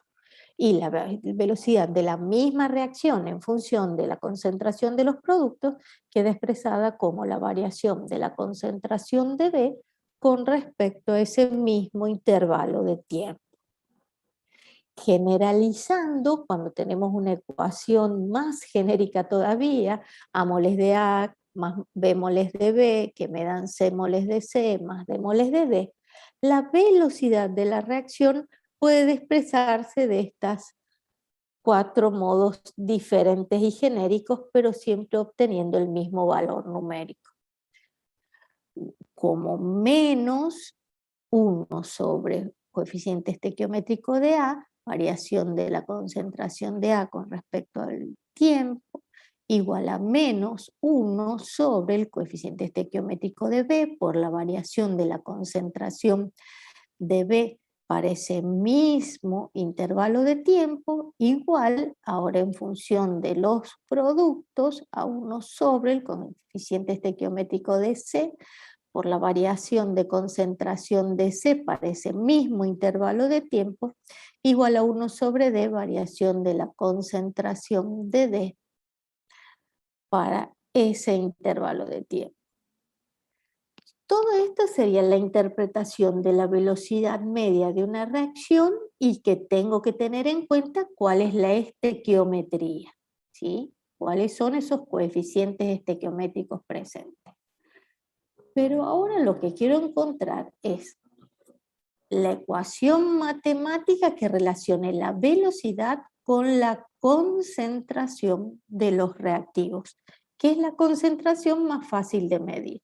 Y la velocidad de la misma reacción en función de la concentración de los productos queda expresada como la variación de la concentración de B con respecto a ese mismo intervalo de tiempo. Generalizando, cuando tenemos una ecuación más genérica todavía, A moles de A más B moles de B, que me dan C moles de C más D moles de D, la velocidad de la reacción puede expresarse de estas 4 modos diferentes y genéricos, pero siempre obteniendo el mismo valor numérico. Como menos 1 sobre coeficiente estequiométrico de A, variación de la concentración de A con respecto al tiempo, igual a menos 1 sobre el coeficiente estequiométrico de B por la variación de la concentración de B para ese mismo intervalo de tiempo, igual, ahora en función de los productos, a 1 sobre el coeficiente estequiométrico de C por la variación de concentración de C para ese mismo intervalo de tiempo, igual a 1 sobre D, variación de la concentración de D para ese intervalo de tiempo. Todo esto sería la interpretación de la velocidad media de una reacción y que tengo que tener en cuenta cuál es la estequiometría, ¿sí? ¿Cuáles son esos coeficientes estequiométricos presentes? Pero ahora lo que quiero encontrar es la ecuación matemática que relacione la velocidad con la concentración de los reactivos, que es la concentración más fácil de medir.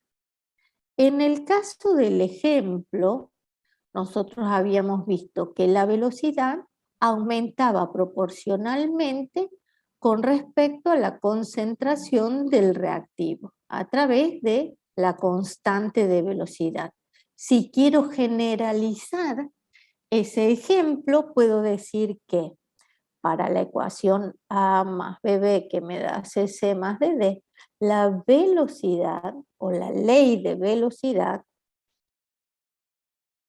En el caso del ejemplo, nosotros habíamos visto que la velocidad aumentaba proporcionalmente con respecto a la concentración del reactivo a través de la constante de velocidad. Si quiero generalizar ese ejemplo, puedo decir que para la ecuación A más BB que me da CC más DD, la velocidad o la ley de velocidad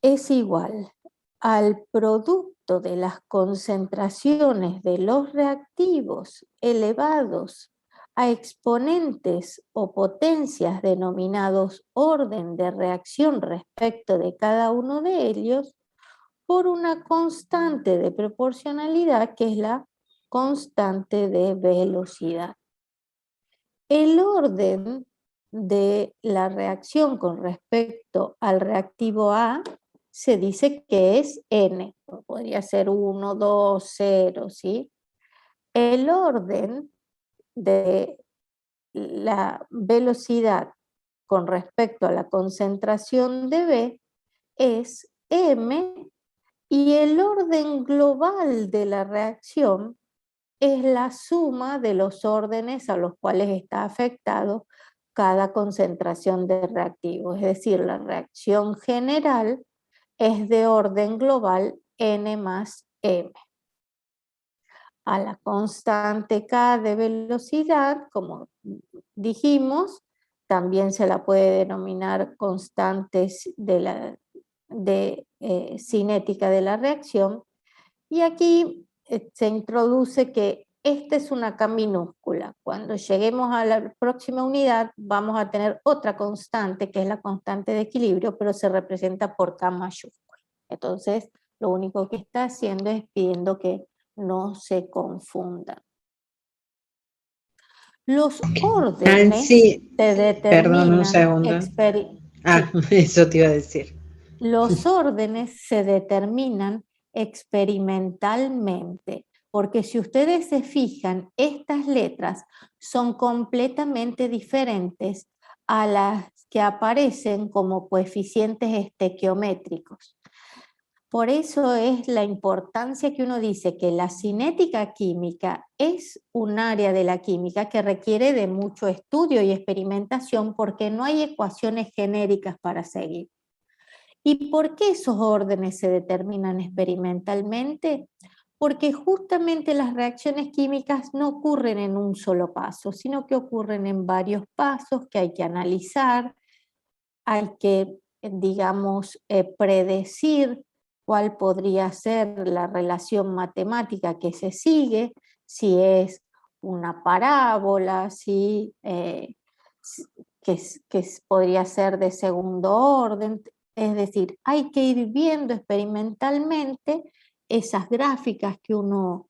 es igual al producto de las concentraciones de los reactivos elevados a exponentes o potencias denominados orden de reacción respecto de cada uno de ellos por una constante de proporcionalidad que es la constante de velocidad. El orden de la reacción con respecto al reactivo A se dice que es n, podría ser 1, 2, 0, ¿sí? El orden de la velocidad con respecto a la concentración de B es m y el orden global de la reacción es la suma de los órdenes a los cuales está afectado cada concentración de reactivo. Es decir, la reacción general es de orden global n más m. A la constante k de velocidad, como dijimos, también se la puede denominar constantes de cinética de la reacción. Y aquí se introduce que esta es una K minúscula. Cuando lleguemos a la próxima unidad vamos a tener otra constante, que es la constante de equilibrio, pero se representa por K mayúscula. Entonces, lo único que está haciendo es pidiendo que no se confundan. Los órdenes Sí, se perdón, un determinan segundo. Eso te iba a decir. Los órdenes se determinan experimentalmente, porque si ustedes se fijan, estas letras son completamente diferentes a las que aparecen como coeficientes estequiométricos. Por eso es la importancia que uno dice que la cinética química es un área de la química que requiere de mucho estudio y experimentación porque no hay ecuaciones genéricas para seguir. ¿Y por qué esos órdenes se determinan experimentalmente? Porque justamente las reacciones químicas no ocurren en un solo paso, sino que ocurren en varios pasos que hay que analizar, hay que, digamos, predecir cuál podría ser la relación matemática que se sigue, si es una parábola, que podría ser de segundo orden. Es decir, hay que ir viendo experimentalmente esas gráficas que uno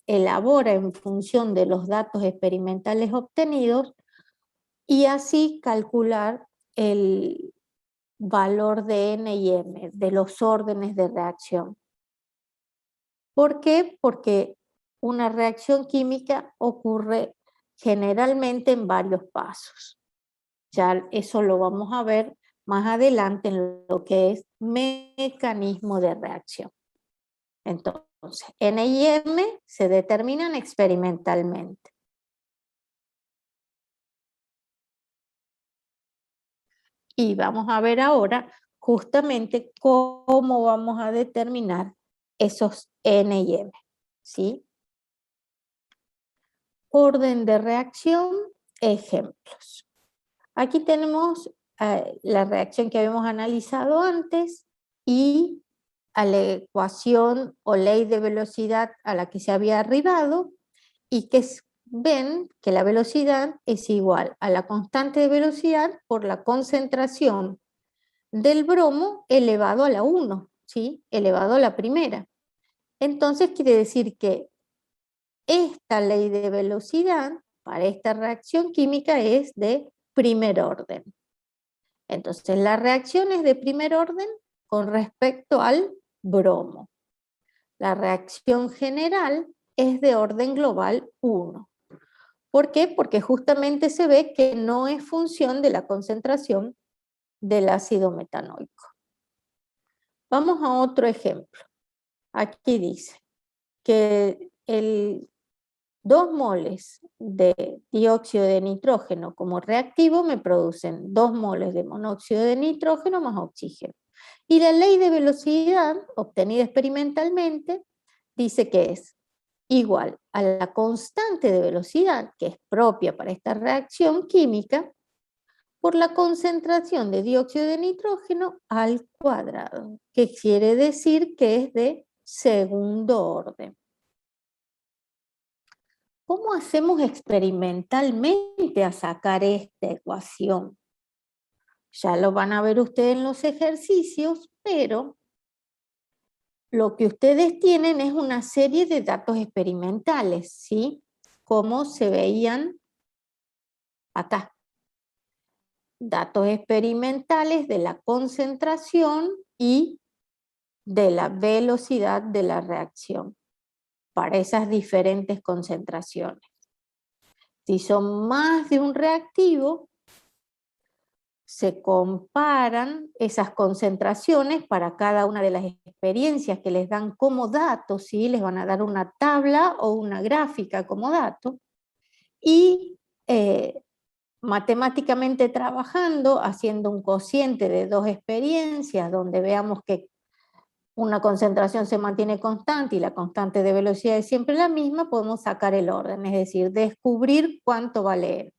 elabora en función de los datos experimentales obtenidos y así calcular el valor de N y M, de los órdenes de reacción. ¿Por qué? Porque una reacción química ocurre generalmente en varios pasos. Ya eso lo vamos a ver más adelante en lo que es mecanismo de reacción. Entonces, N y M se determinan experimentalmente. Y vamos a ver ahora justamente cómo vamos a determinar esos N y M, ¿sí? Orden de reacción, ejemplos. Aquí tenemos la reacción que habíamos analizado antes y a la ecuación o ley de velocidad a la que se había arribado y que ven que la velocidad es igual a la constante de velocidad por la concentración del bromo elevado a la 1, ¿sí? Elevado a la primera. Entonces quiere decir que esta ley de velocidad para esta reacción química es de primer orden. Entonces la reacción es de primer orden con respecto al bromo. La reacción general es de orden global 1. ¿Por qué? Porque justamente se ve que no es función de la concentración del ácido metanoico. Vamos a otro ejemplo. Aquí dice que 2 moles de dióxido de nitrógeno como reactivo me producen 2 moles de monóxido de nitrógeno más oxígeno. Y la ley de velocidad obtenida experimentalmente dice que es igual a la constante de velocidad, que es propia para esta reacción química, por la concentración de dióxido de nitrógeno al cuadrado, que quiere decir que es de segundo orden. ¿Cómo hacemos experimentalmente a sacar esta ecuación? Ya lo van a ver ustedes en los ejercicios, pero lo que ustedes tienen es una serie de datos experimentales, ¿sí? Como se veían acá. Datos experimentales de la concentración y de la velocidad de la reacción para esas diferentes concentraciones. Si son más de un reactivo, se comparan esas concentraciones para cada una de las experiencias que les dan como datos, ¿sí? Les van a dar una tabla o una gráfica como dato, y matemáticamente trabajando, haciendo un cociente de 2 experiencias, donde veamos que una concentración se mantiene constante y la constante de velocidad es siempre la misma, podemos sacar el orden, es decir, descubrir cuánto va a leer,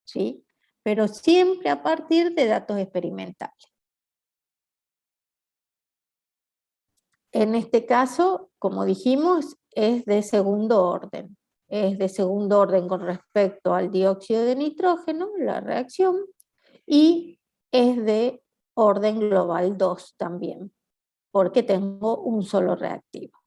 ¿sí? Pero siempre a partir de datos experimentales. En este caso, como dijimos, es de segundo orden. Es de segundo orden con respecto al dióxido de nitrógeno, la reacción, y es de orden global 2 también, porque tengo un solo reactivo.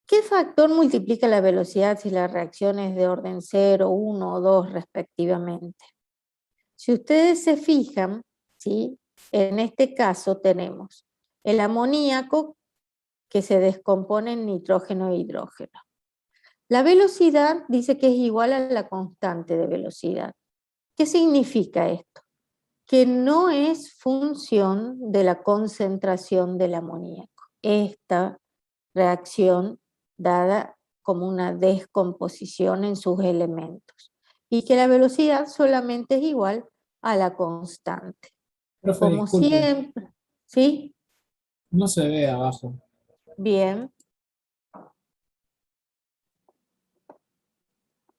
¿Qué factor multiplica la velocidad si la reacción es de orden 0, 1 o 2 respectivamente? Si ustedes se fijan, ¿sí? En este caso tenemos el amoníaco que se descompone en nitrógeno e hidrógeno. La velocidad dice que es igual a la constante de velocidad. ¿Qué significa esto? que no es función de la concentración del amoníaco. Esta reacción dada como una descomposición en sus elementos. Y que la velocidad solamente es igual a la constante. Profe, Como disculpe, siempre, ¿sí? no se ve abajo. Bien.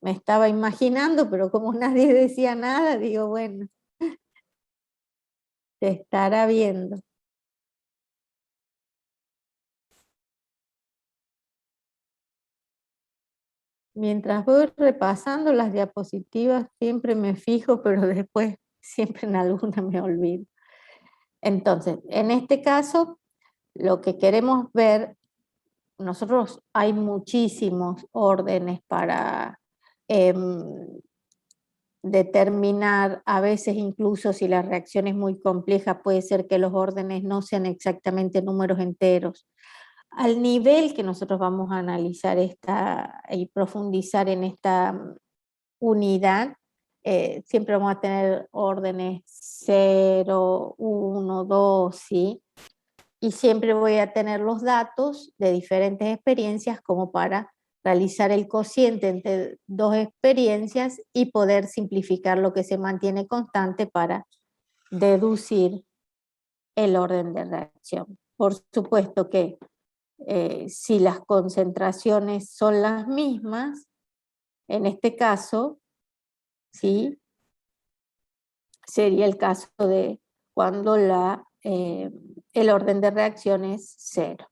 Me estaba imaginando, pero como nadie decía nada, digo, bueno, se estará viendo. Mientras voy repasando las diapositivas, siempre me fijo, pero después siempre en alguna me olvido. Entonces, en este caso, lo que queremos ver, nosotros hay muchísimos órdenes para determinar, a veces incluso si la reacción es muy compleja, puede ser que los órdenes no sean exactamente números enteros. Al nivel que nosotros vamos a analizar esta y profundizar en esta unidad, siempre vamos a tener órdenes 0, 1, 2, ¿sí? Y siempre voy a tener los datos de diferentes experiencias como para realizar el cociente entre dos experiencias y poder simplificar lo que se mantiene constante para deducir el orden de reacción. Por supuesto que si las concentraciones son las mismas, en este caso, ¿sí? Sería el caso de cuando el orden de reacción es 0.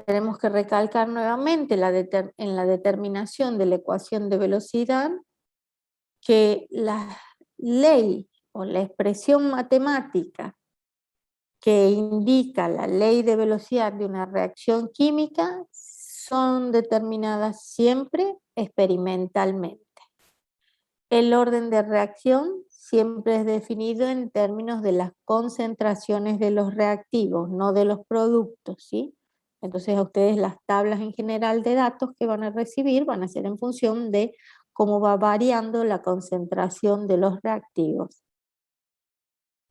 Tenemos que recalcar nuevamente en la determinación de la ecuación de velocidad que la ley o la expresión matemática que indica la ley de velocidad de una reacción química son determinadas siempre experimentalmente. El orden de reacción siempre es definido en términos de las concentraciones de los reactivos, no de los productos, ¿sí? Entonces a ustedes las tablas en general de datos que van a recibir van a ser en función de cómo va variando la concentración de los reactivos.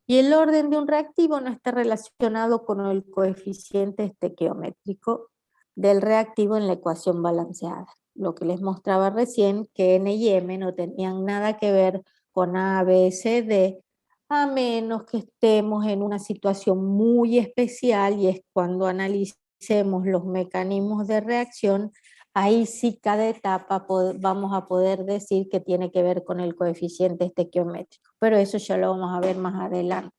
Y el orden de un reactivo no está relacionado con el coeficiente estequiométrico del reactivo en la ecuación balanceada. Lo que les mostraba recién, que N y M no tenían nada que ver con A, B, C, D, a menos que estemos en una situación muy especial, y es cuando analicemos los mecanismos de reacción, ahí sí cada etapa vamos a poder decir que tiene que ver con el coeficiente estequiométrico, pero eso ya lo vamos a ver más adelante.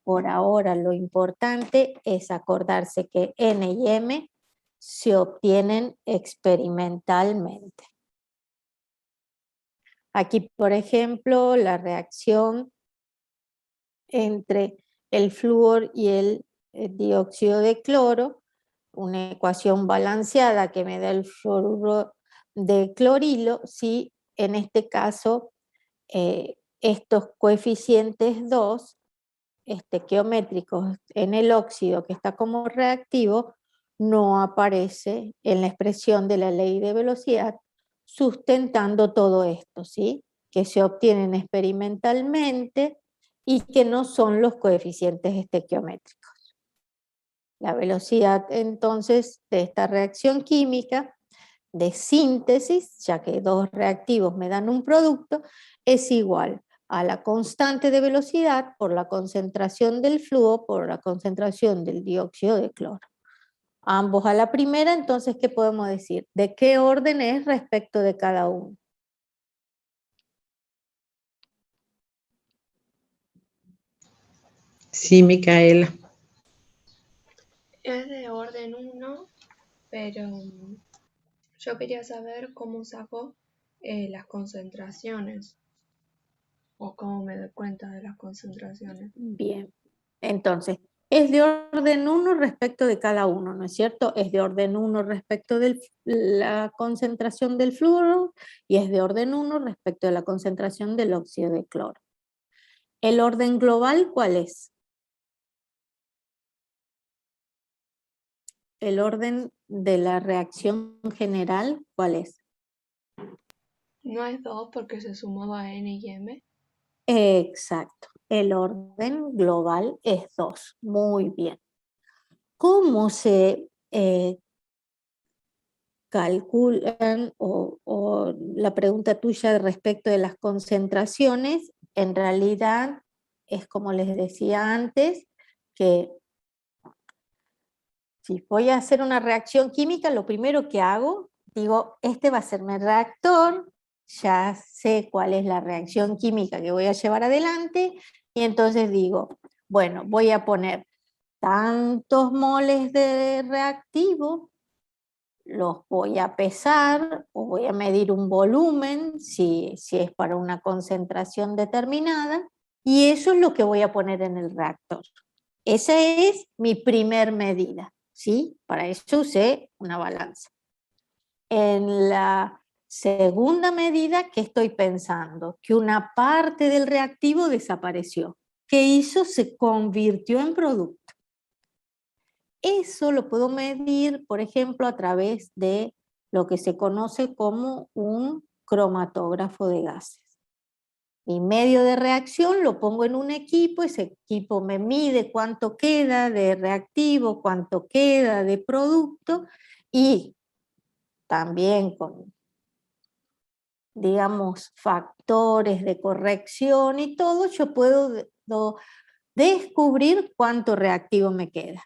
Por ahora lo importante es acordarse que N y M se obtienen experimentalmente. Aquí, por ejemplo, la reacción entre el flúor y el dióxido de cloro, una ecuación balanceada que me da el fluoruro de clorilo, si en este caso estos coeficientes 2 estequiométricos en el óxido que está como reactivo no aparece en la expresión de la ley de velocidad, sustentando todo esto, ¿sí? Que se obtienen experimentalmente y que no son los coeficientes estequiométricos. La velocidad entonces de esta reacción química de síntesis, ya que dos reactivos me dan un producto, es igual a la constante de velocidad por la concentración del flúor por la concentración del dióxido de cloro. Ambos a la primera, entonces, ¿qué podemos decir? ¿De qué orden es respecto de cada uno? Sí, Micaela. Es de orden 1, pero yo quería saber cómo saco las concentraciones o cómo me doy cuenta de las concentraciones. Bien, entonces, es de orden 1 respecto de cada uno, ¿no es cierto? Es de orden 1 respecto de la concentración del flúor y es de orden 1 respecto de la concentración del óxido de cloro. ¿El orden global cuál es? el orden de la reacción general, ¿cuál es? No es 2 porque se sumaba N y M. Exacto, el orden global es 2. Muy bien. ¿Cómo se calculan o la pregunta tuya respecto de las concentraciones? En realidad es como les decía antes, que si voy a hacer una reacción química, lo primero que hago, digo, este va a ser mi reactor, ya sé cuál es la reacción química que voy a llevar adelante, y entonces digo, bueno, voy a poner tantos moles de reactivo, los voy a pesar o voy a medir un volumen, si es para una concentración determinada, y eso es lo que voy a poner en el reactor. Esa es mi primer medida, ¿sí? Para eso usé una balanza. En la segunda medida, ¿qué estoy pensando? Que una parte del reactivo desapareció. ¿Qué hizo? Se convirtió en producto. Eso lo puedo medir, por ejemplo, a través de lo que se conoce como un cromatógrafo de gases. Mi medio de reacción lo pongo en un equipo, ese equipo me mide cuánto queda de reactivo, cuánto queda de producto, y también con, digamos, factores de corrección y todo, yo puedo descubrir cuánto reactivo me queda.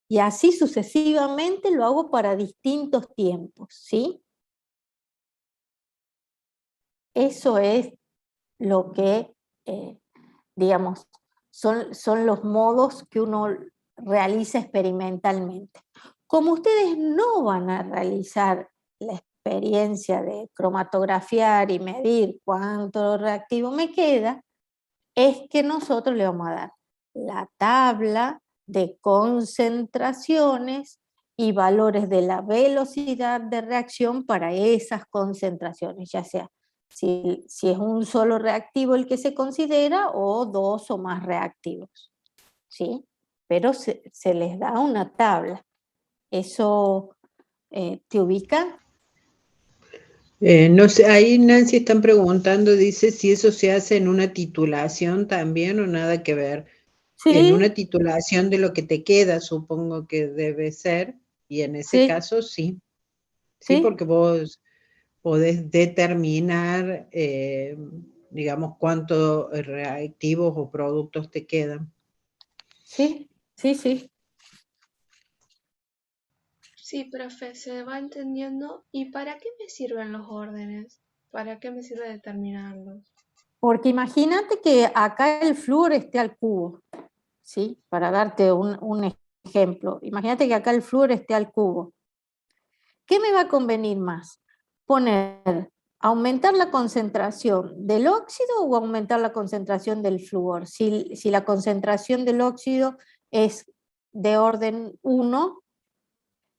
Y así sucesivamente lo hago para distintos tiempos, ¿sí? Eso es lo que, digamos, son los modos que uno realiza experimentalmente. Como ustedes no van a realizar la experiencia de cromatografiar y medir cuánto reactivo me queda, es que nosotros le vamos a dar la tabla de concentraciones y valores de la velocidad de reacción para esas concentraciones, ya sea si es un solo reactivo el que se considera o dos o más reactivos, ¿sí? Pero se les da una tabla. ¿Eso te ubica? No sé, ahí Nancy están preguntando, dice si eso se hace en una titulación también o nada que ver. En Sí, una titulación de lo que te queda, supongo que debe ser, y en ese sí, caso sí, sí, sí, porque vos podés determinar, digamos, cuántos reactivos o productos te quedan. sí, sí, sí. Sí, profe, se va entendiendo. ¿Y para qué me sirven los órdenes? ¿Para qué me sirve determinarlos? Porque imagínate que acá el flúor esté al cubo, ¿sí? Para darte un ejemplo. Imagínate que acá el flúor esté al cubo. ¿Qué me va a convenir más? ¿Aumentar la concentración del óxido o aumentar la concentración del flúor? Si la concentración del óxido es de orden 1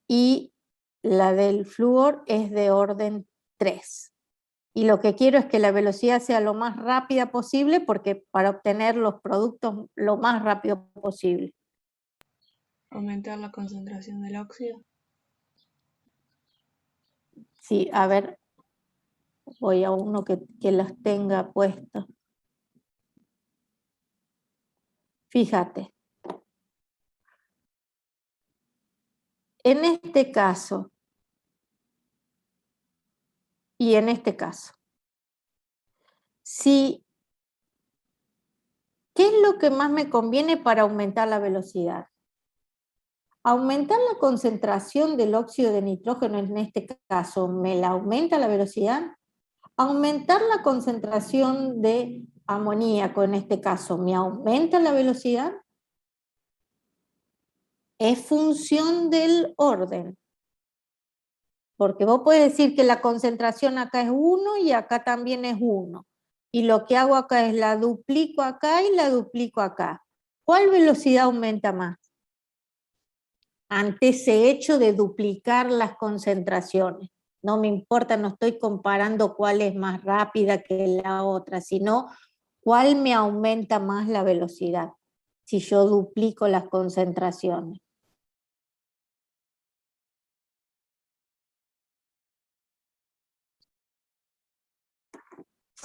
y la del flúor es de orden 3. Y lo que quiero es que la velocidad sea lo más rápida posible, porque para obtener los productos lo más rápido posible. ¿Aumentar la concentración del óxido? Sí, a ver, voy a uno que las tenga puestas. Fíjate, en este caso y en este caso, si, ¿qué es lo que más me conviene para aumentar la velocidad? Aumentar la concentración del óxido de nitrógeno en este caso, ¿me la aumenta la velocidad? Aumentar la concentración de amoníaco en este caso, ¿me aumenta la velocidad? Es función del orden. Porque vos puedes decir que la concentración acá es 1 y acá también es 1. Y lo que hago acá es la duplico acá y la duplico acá. ¿Cuál velocidad aumenta más? Ante ese hecho de duplicar las concentraciones. No me importa, no estoy comparando cuál es más rápida que la otra, sino cuál me aumenta más la velocidad si yo duplico las concentraciones.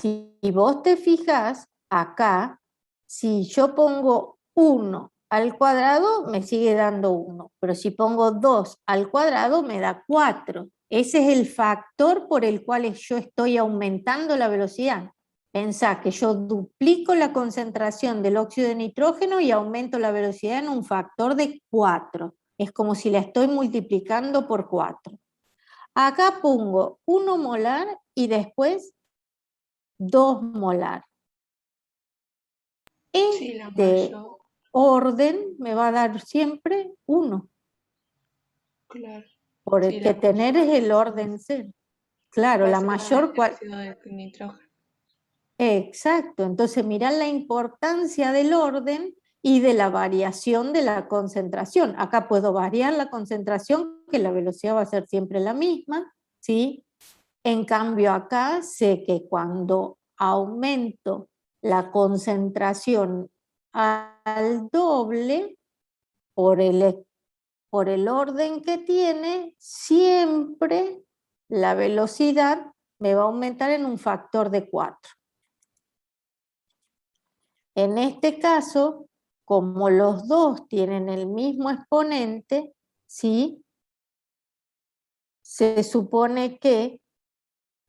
Si vos te fijas acá, si yo pongo 1 al cuadrado, me sigue dando 1, pero si pongo 2 al cuadrado, me da 4. Ese es el factor por el cual yo estoy aumentando la velocidad. Pensá que yo duplico la concentración del óxido de nitrógeno y aumento la velocidad en un factor de 4. Es como si la estoy multiplicando por 4. Acá pongo 1 molar y después 2 molar. Sí, la Este mayor, orden me va a dar siempre 1, claro. Sí, porque la tener mayor es el orden 0. Claro, va a la ser la mayor de óxido de nitrógeno. Exacto, entonces mirá la importancia del orden y de la variación de la concentración. Acá puedo variar la concentración, que la velocidad va a ser siempre la misma, ¿sí? En cambio acá sé que cuando aumento la concentración al doble, por el orden que tiene, siempre la velocidad me va a aumentar en un factor de 4. En este caso, como los dos tienen el mismo exponente, ¿sí? Se supone que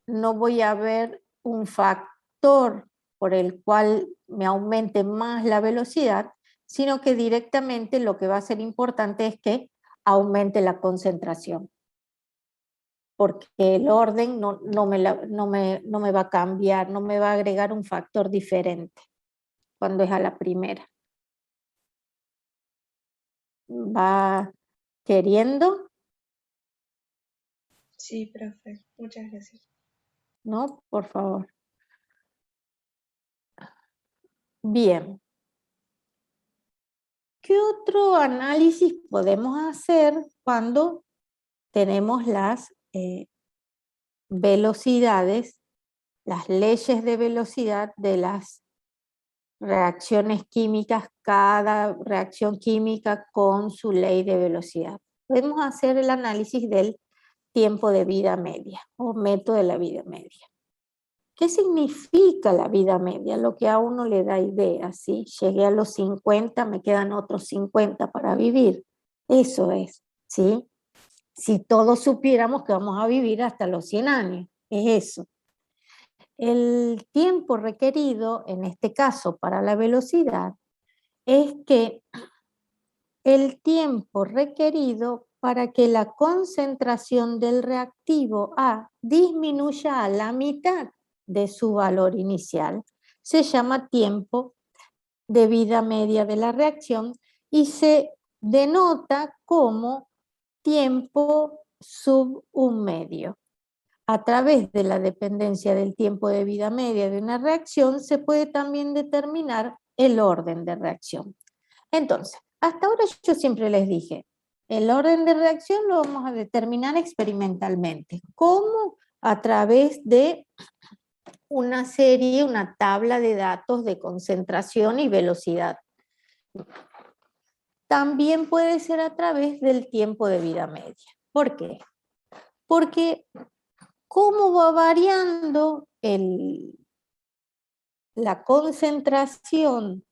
no voy a ver un factor por el cual me aumente más la velocidad, sino que directamente lo que va a ser importante es que aumente la concentración, porque el orden no me va a cambiar, no me va a agregar un factor diferente cuando es a la primera. ¿Va queriendo? Sí, profe, muchas gracias. ¿No? Por favor. Bien. ¿Qué otro análisis podemos hacer cuando tenemos las velocidades, las leyes de velocidad de las reacciones químicas, cada reacción química con su ley de velocidad? Podemos hacer el análisis del tiempo de vida media o método de la vida media. ¿Qué significa la vida media? Lo que a uno le da idea, ¿sí? Llegué a los 50, me quedan otros 50 para vivir. Eso es, ¿sí? Si todos supiéramos que vamos a vivir hasta los 100 años, es eso. El tiempo requerido, en este caso para la velocidad, es que el tiempo requerido para que la concentración del reactivo A disminuya a la mitad de su valor inicial se llama tiempo de vida media de la reacción y se denota como tiempo sub un medio. A través de la dependencia del tiempo de vida media de una reacción se puede también determinar el orden de reacción. Entonces, hasta ahora yo siempre les dije, el orden de reacción lo vamos a determinar experimentalmente. ¿Cómo? A través de una serie, una tabla de datos de concentración y velocidad. También puede ser a través del tiempo de vida media. ¿Por qué? Porque cómo va variando la concentración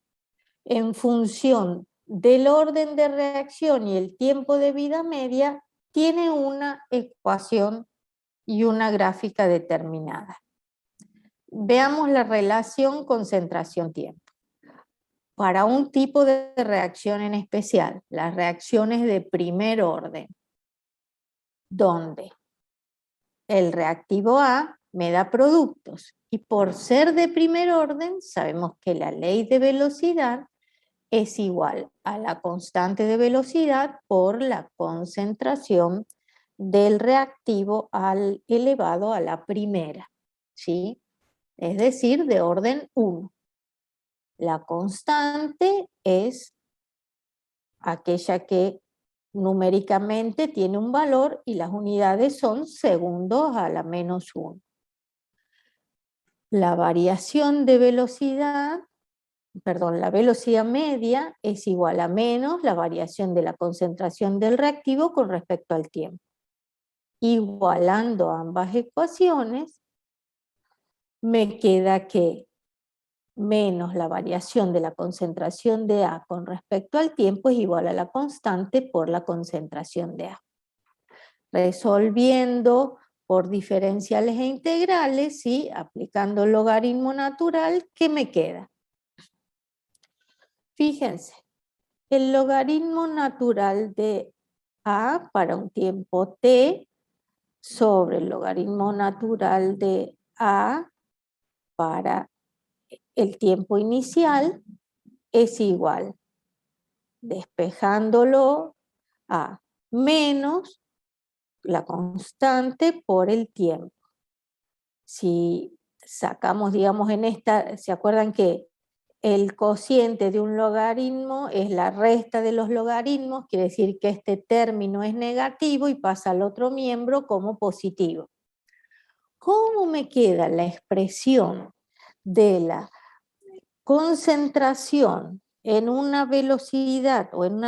en función del orden de reacción y el tiempo de vida media, tiene una ecuación y una gráfica determinada. Veamos la relación concentración-tiempo. Para un tipo de reacción en especial, las reacciones de primer orden, donde el reactivo A me da productos y por ser de primer orden sabemos que la ley de velocidad es igual a la constante de velocidad por la concentración del reactivo elevado a la primera, ¿sí? Es decir, de orden 1. La constante es aquella que numéricamente tiene un valor y las unidades son segundos a la menos 1. La variación de velocidad, la velocidad media es igual a menos la variación de la concentración del reactivo con respecto al tiempo. Igualando ambas ecuaciones, me queda que menos la variación de la concentración de A con respecto al tiempo es igual a la constante por la concentración de A. Resolviendo por diferenciales e integrales, ¿sí? Aplicando el logaritmo natural, ¿qué me queda? Fíjense, el logaritmo natural de A para un tiempo t sobre el logaritmo natural de A para el tiempo inicial es igual, despejándolo, a menos la constante por el tiempo. Si sacamos, digamos, en esta, ¿se acuerdan que el cociente de un logaritmo es la resta de los logaritmos? Quiere decir que este término es negativo y pasa al otro miembro como positivo. ¿Cómo me queda la expresión de la concentración en una velocidad o en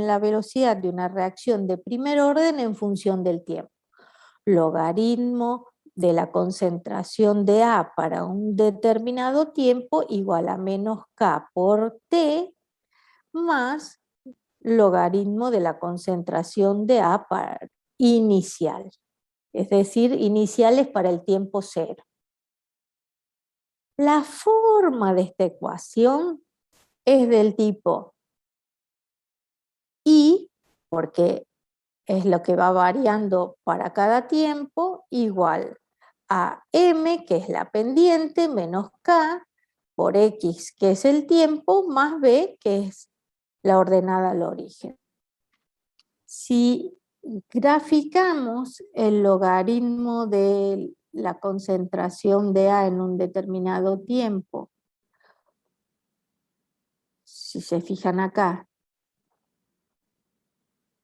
la velocidad de una reacción de primer orden en función del tiempo? Logaritmo de la concentración de A para un determinado tiempo igual a menos K por T más logaritmo de la concentración de A para inicial, es decir, iniciales para el tiempo cero. La forma de esta ecuación es del tipo I, porque es lo que va variando para cada tiempo, igual a M, que es la pendiente, menos K, por X, que es el tiempo, más B, que es la ordenada al origen. Si graficamos el logaritmo de la concentración de A en un determinado tiempo, si se fijan acá,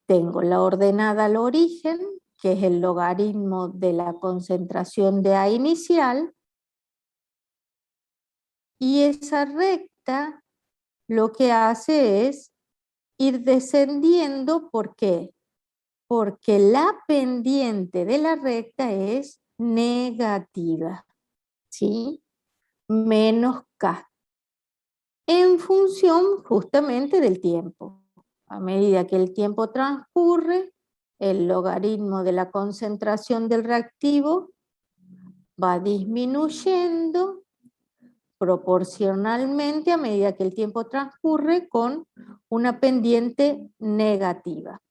tengo la ordenada al origen, que es el logaritmo de la concentración de A inicial, y esa recta lo que hace es ir descendiendo. ¿Por qué? Porque la pendiente de la recta es negativa, ¿sí? Menos K, en función justamente del tiempo. A medida que el tiempo transcurre, el logaritmo de la concentración del reactivo va disminuyendo proporcionalmente a medida que el tiempo transcurre con una pendiente negativa.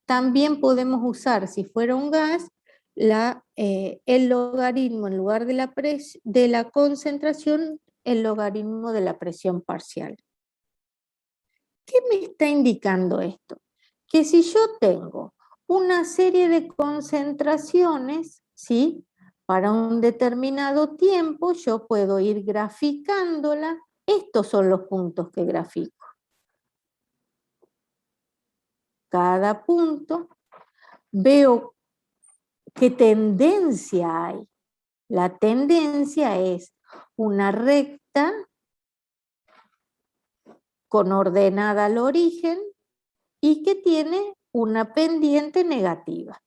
También podemos usar, si fuera un gas, el logaritmo en lugar de la concentración, el logaritmo de la presión parcial. ¿Qué me está indicando esto? Que si yo tengo una serie de concentraciones, ¿sí?, para un determinado tiempo, yo puedo ir graficándola. Estos son los puntos que grafico. Cada punto veo qué tendencia hay. La tendencia es una recta con ordenada al origen y que tiene una pendiente negativa.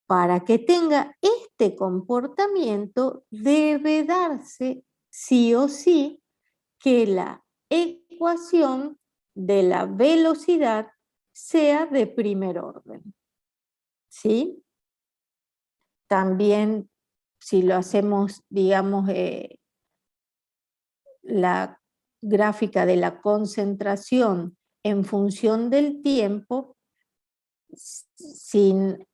Para que tenga este comportamiento debe darse sí o sí que la ecuación de la velocidad sea de primer orden. ¿Sí? También si lo hacemos, digamos, la gráfica de la concentración en función del tiempo, sin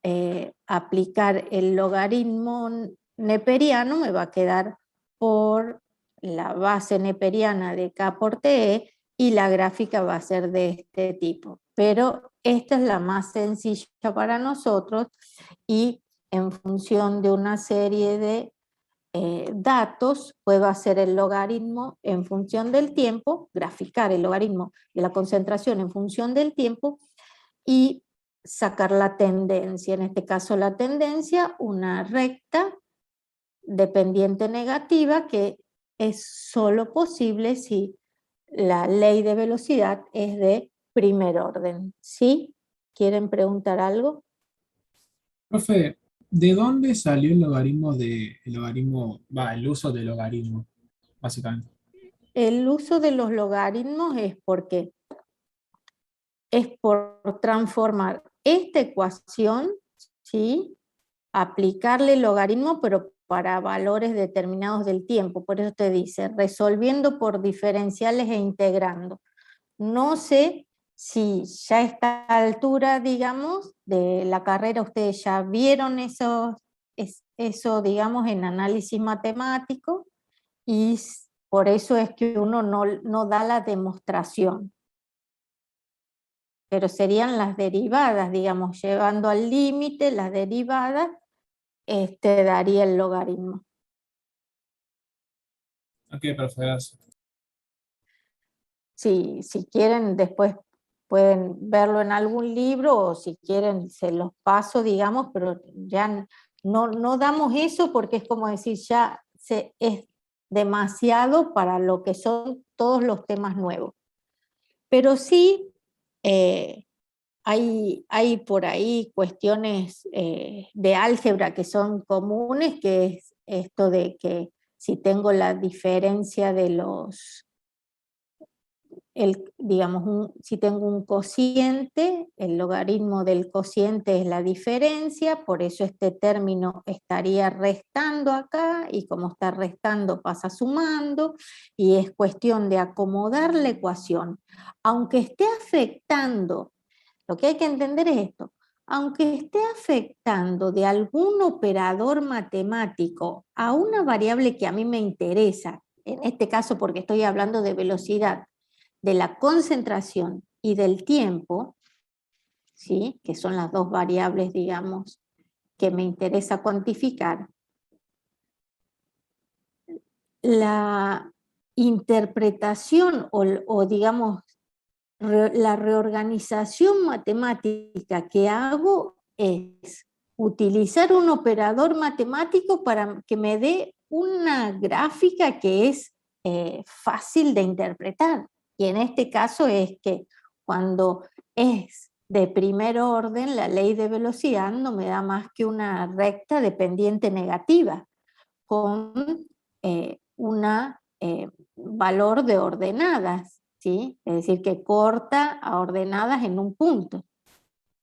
aplicar el logaritmo neperiano, me va a quedar por la base neperiana de K por TE y la gráfica va a ser de este tipo. Pero esta es la más sencilla para nosotros y en función de una serie de datos puedo hacer el logaritmo en función del tiempo, graficar el logaritmo de la concentración en función del tiempo y sacar la tendencia, en este caso la tendencia, una recta de pendiente negativa que es solo posible si la ley de velocidad es de primer orden. ¿Sí? ¿Quieren preguntar algo? Profe, ¿De dónde salió el logaritmo el uso del logaritmo, básicamente? El uso de los logaritmos es porque es por transformar esta ecuación, ¿sí? Aplicarle logaritmo, pero para valores determinados del tiempo. Por eso te dice, resolviendo por diferenciales e integrando. No sé si ya a esta altura, digamos, de la carrera ustedes ya vieron eso, digamos, en análisis matemático, y por eso es que uno no da la demostración. Pero serían las derivadas, digamos, llevando al límite las derivadas, daría el logaritmo. Ok, profe, gracias. Si quieren, después pueden verlo en algún libro, o si quieren se los paso, digamos, pero ya no damos eso porque es como decir, es demasiado para lo que son todos los temas nuevos. Pero sí, hay por ahí cuestiones de álgebra que son comunes, que es esto de que si tengo la diferencia de digamos, si tengo un cociente, el logaritmo del cociente es la diferencia, por eso este término estaría restando acá, y como está restando pasa sumando, y es cuestión de acomodar la ecuación. Aunque esté afectando, lo que hay que entender es esto, aunque esté afectando de algún operador matemático a una variable que a mí me interesa, en este caso porque estoy hablando de velocidad, de la concentración y del tiempo, ¿sí? Que son las dos variables, digamos, que me interesa cuantificar, la interpretación o digamos, la reorganización matemática que hago es utilizar un operador matemático para que me dé una gráfica que es fácil de interpretar. Y en este caso es que cuando es de primer orden, la ley de velocidad no me da más que una recta de pendiente negativa con un valor de ordenadas, ¿sí? Es decir, que corta a ordenadas en un punto,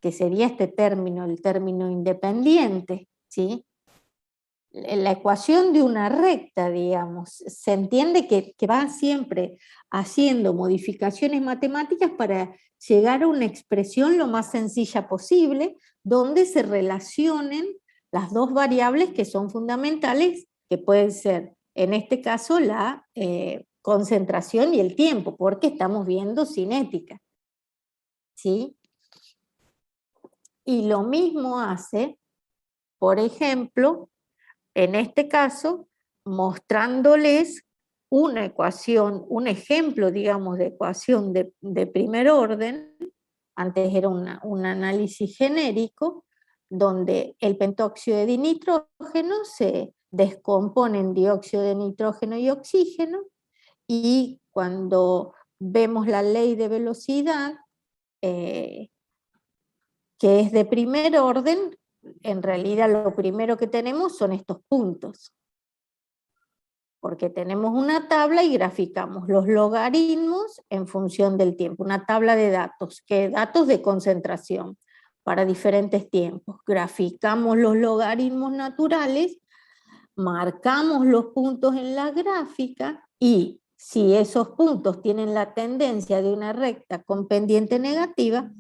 que sería este término, el término independiente, ¿sí? La ecuación de una recta, digamos, se entiende que va siempre haciendo modificaciones matemáticas para llegar a una expresión lo más sencilla posible, donde se relacionen las dos variables que son fundamentales, que pueden ser, en este caso, la concentración y el tiempo, porque estamos viendo cinética, ¿sí? Y lo mismo hace, por ejemplo, en este caso, mostrándoles una ecuación, un ejemplo, digamos, de ecuación de primer orden. Antes era un análisis genérico, donde el pentóxido de dinitrógeno se descompone en dióxido de nitrógeno y oxígeno, y cuando vemos la ley de velocidad, que es de primer orden, en realidad lo primero que tenemos son estos puntos, porque tenemos una tabla y graficamos los logaritmos en función del tiempo, una tabla de datos, datos de concentración para diferentes tiempos. Graficamos los logaritmos naturales, marcamos los puntos en la gráfica, y si esos puntos tienen la tendencia de una recta con pendiente negativa,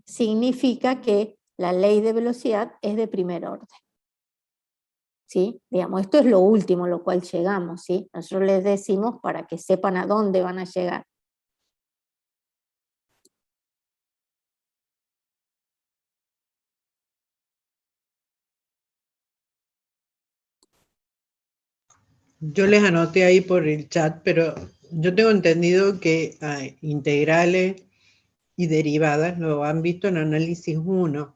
significa que la ley de velocidad es de primer orden. ¿Sí? Digamos, esto es lo último a lo cual llegamos, ¿sí? Nosotros les decimos para que sepan a dónde van a llegar. Yo les anoté ahí por el chat, pero yo tengo entendido que integrales y derivadas lo han visto en análisis 1.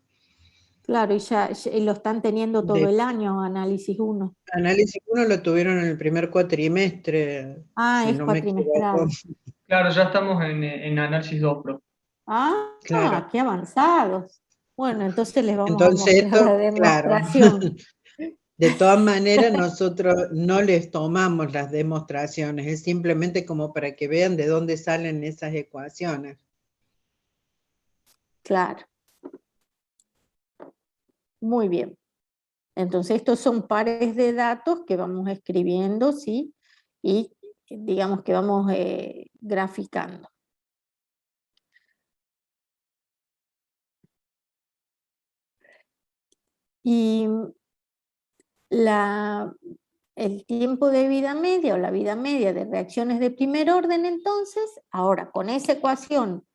Claro, y lo están teniendo todo el año, análisis 1. Análisis 1 lo tuvieron en el primer cuatrimestre, si Es no me equivoco. cuatrimestral. Claro, ya estamos en análisis 2 Pro. Ah, Claro. qué avanzados. Bueno, entonces les vamos a Entonces mostrar la esto, claro, demostración. de todas maneras nosotros no les tomamos las demostraciones, es simplemente como para que vean de dónde salen esas ecuaciones. Claro. Muy bien. Entonces estos son pares de datos que vamos escribiendo, ¿sí? Y digamos que vamos graficando. Y el tiempo de vida media o la vida media de reacciones de primer orden, entonces, ahora con esa ecuación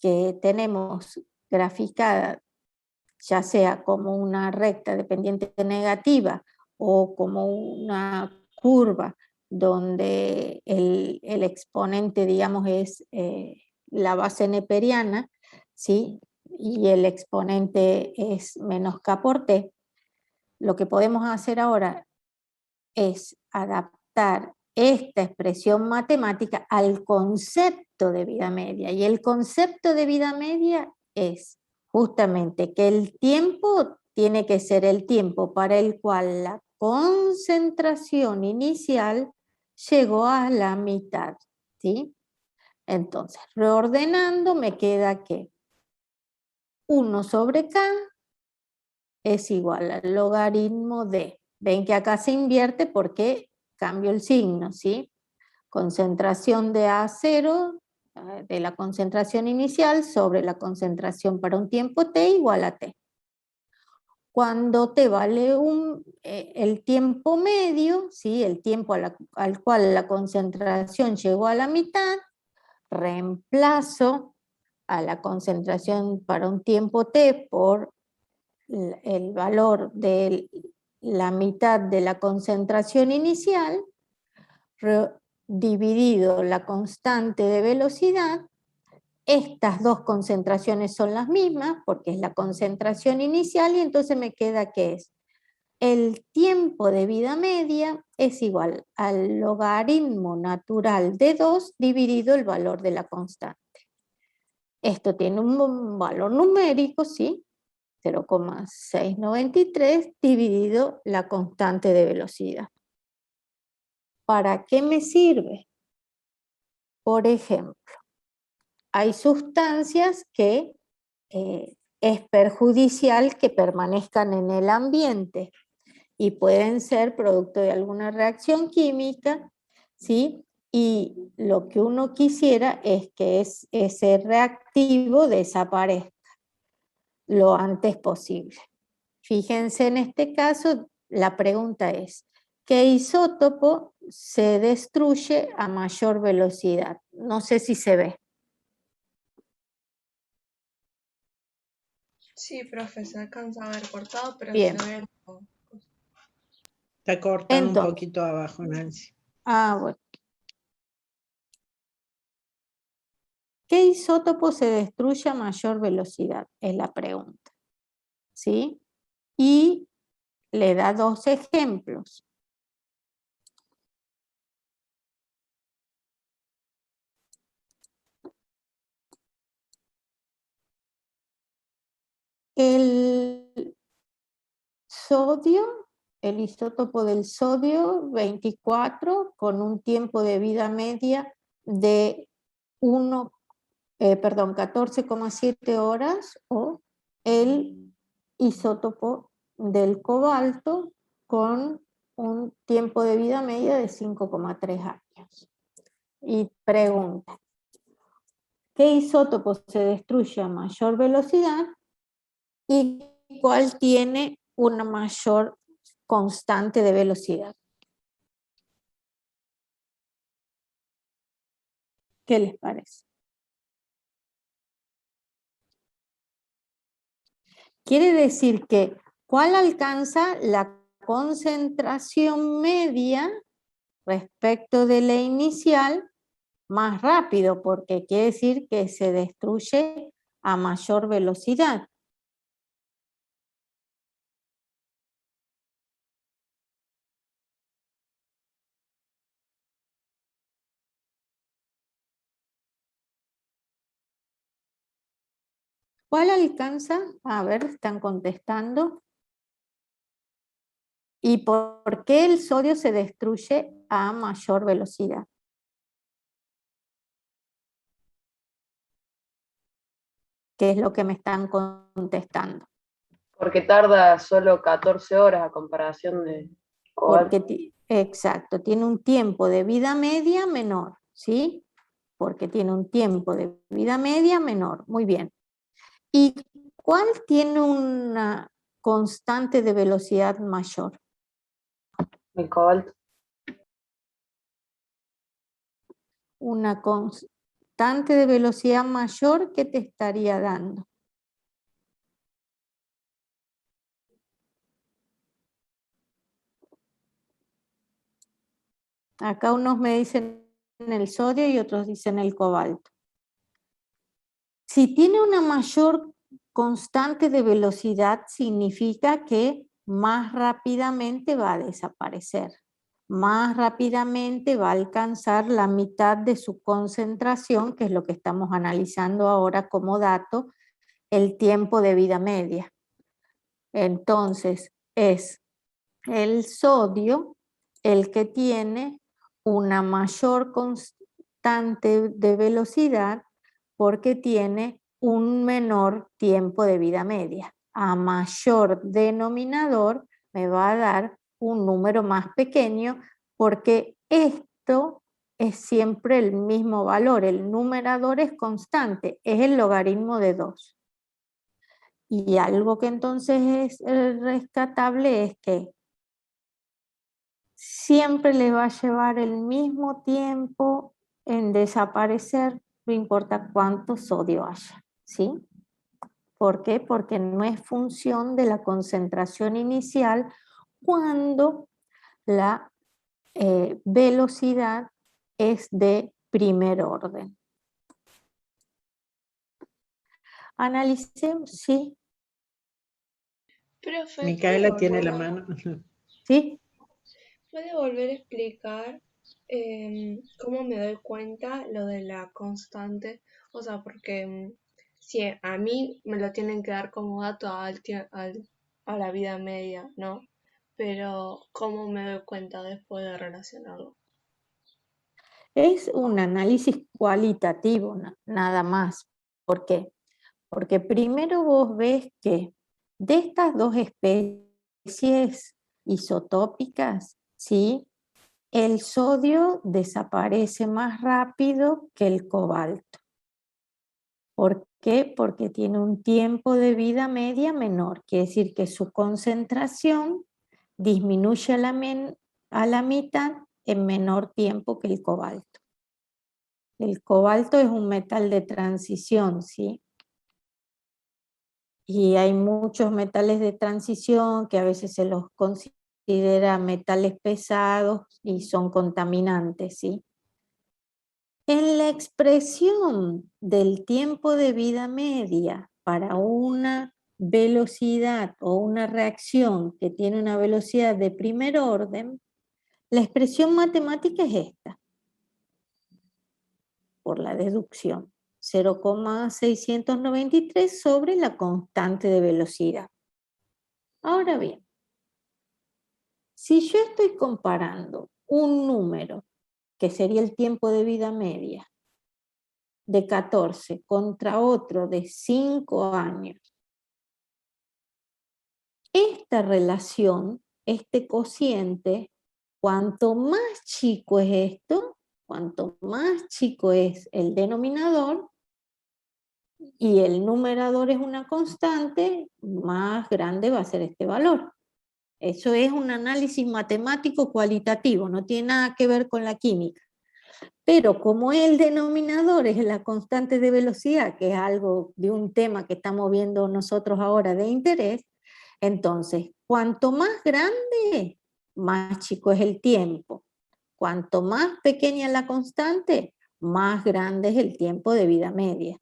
que tenemos graficada, ya sea como una recta dependiente negativa o como una curva donde el exponente, digamos, es la base neperiana, ¿sí? Y el exponente es menos k por t, lo que podemos hacer ahora es adaptar esta expresión matemática al concepto de vida media. Y el concepto de vida media es justamente que el tiempo tiene que ser el tiempo para el cual la concentración inicial llegó a la mitad, ¿sí? Entonces, reordenando, me queda que 1 sobre k es igual al logaritmo de, ven que acá se invierte porque cambio el signo, ¿sí? Concentración de A0, de la concentración inicial sobre la concentración para un tiempo t igual a t. Cuando t vale el tiempo medio, ¿sí? El tiempo al cual la concentración llegó a la mitad, reemplazo a la concentración para un tiempo t por el valor de la mitad de la concentración inicial dividido la constante de velocidad. Estas dos concentraciones son las mismas porque es la concentración inicial y entonces me queda que es el tiempo de vida media es igual al logaritmo natural de 2 dividido el valor de la constante. Esto tiene un valor numérico, ¿sí? 0,693 dividido la constante de velocidad. ¿Para qué me sirve? Por ejemplo, hay sustancias que es perjudicial que permanezcan en el ambiente y pueden ser producto de alguna reacción química, ¿sí? Y lo que uno quisiera es que ese reactivo desaparezca lo antes posible. Fíjense en este caso, la pregunta es, ¿qué isótopo se destruye a mayor velocidad? No sé si se ve. Sí, profe, se alcanza a ver cortado, pero Bien. se ve. Está cortando un Entonces, poquito abajo, Nancy. bueno. ¿Qué isótopo se destruye a mayor velocidad? Es la pregunta. ¿Sí? Y le da 2 ejemplos. El sodio, el isótopo del sodio 24 con un tiempo de vida media de 14,7 horas, o el isótopo del cobalto con un tiempo de vida media de 5,3 años. Y pregunta, ¿qué isótopo se destruye a mayor velocidad y cuál tiene una mayor constante de velocidad? ¿Qué les parece? Quiere decir que ¿cuál alcanza la concentración media respecto de la inicial más rápido? Porque quiere decir que se destruye a mayor velocidad. ¿Cuál alcanza? A ver, están contestando. ¿Y por qué el sodio se destruye a mayor velocidad? ¿Qué es lo que me están contestando? Porque tarda solo 14 horas a comparación de cobalto. Porque, exacto, tiene un tiempo de vida media menor, ¿sí? Porque tiene un tiempo de vida media menor. Muy bien. ¿Y cuál tiene una constante de velocidad mayor? El cobalto. Una constante de velocidad mayor, ¿qué te estaría dando? Acá unos me dicen el sodio y otros dicen el cobalto. Si tiene una mayor constante de velocidad, significa que más rápidamente va a desaparecer. Más rápidamente va a alcanzar la mitad de su concentración, que es lo que estamos analizando ahora como dato, el tiempo de vida media. Entonces, es el sodio el que tiene una mayor constante de velocidad porque tiene un menor tiempo de vida media. A mayor denominador me va a dar un número más pequeño porque esto es siempre el mismo valor. El numerador es constante, es el logaritmo de 2. Y algo que entonces es rescatable es que siempre le va a llevar el mismo tiempo en desaparecer, no importa cuánto sodio haya, ¿sí? ¿Por qué? Porque no es función de la concentración inicial cuando la velocidad es de primer orden. Analicemos, ¿sí? Profe, Micaela tiene la mano. ¿Sí? ¿puede volver a explicar cómo me doy cuenta lo de la constante? O sea, porque si a mí me lo tienen que dar como dato a la vida media, ¿no? Pero ¿cómo me doy cuenta después de relacionarlo? Es un análisis cualitativo, nada más. ¿Por qué? Porque primero vos ves que de estas dos especies isotópicas, ¿sí? El sodio desaparece más rápido que el cobalto. ¿Por qué? Porque tiene un tiempo de vida media menor. Quiere decir que su concentración disminuye a la mitad en menor tiempo que el cobalto. El cobalto es un metal de transición, ¿sí? Y hay muchos metales de transición que a veces se los considera metales pesados y son contaminantes, ¿sí? En la expresión del tiempo de vida media para una velocidad o una reacción que tiene una velocidad de primer orden, la expresión matemática es esta, por la deducción. 0,693 sobre la constante de velocidad. Ahora bien, si yo estoy comparando un número, que sería el tiempo de vida media, de 14 contra otro de 5 años, esta relación, este cociente, cuanto más chico es esto, cuanto más chico es el denominador, y el numerador es una constante, más grande va a ser este valor. Eso es un análisis matemático cualitativo, no tiene nada que ver con la química. Pero como el denominador es la constante de velocidad, que es algo de un tema que estamos viendo nosotros ahora de interés, entonces, cuanto más grande, más chico es el tiempo. Cuanto más pequeña la constante, más grande es el tiempo de vida media.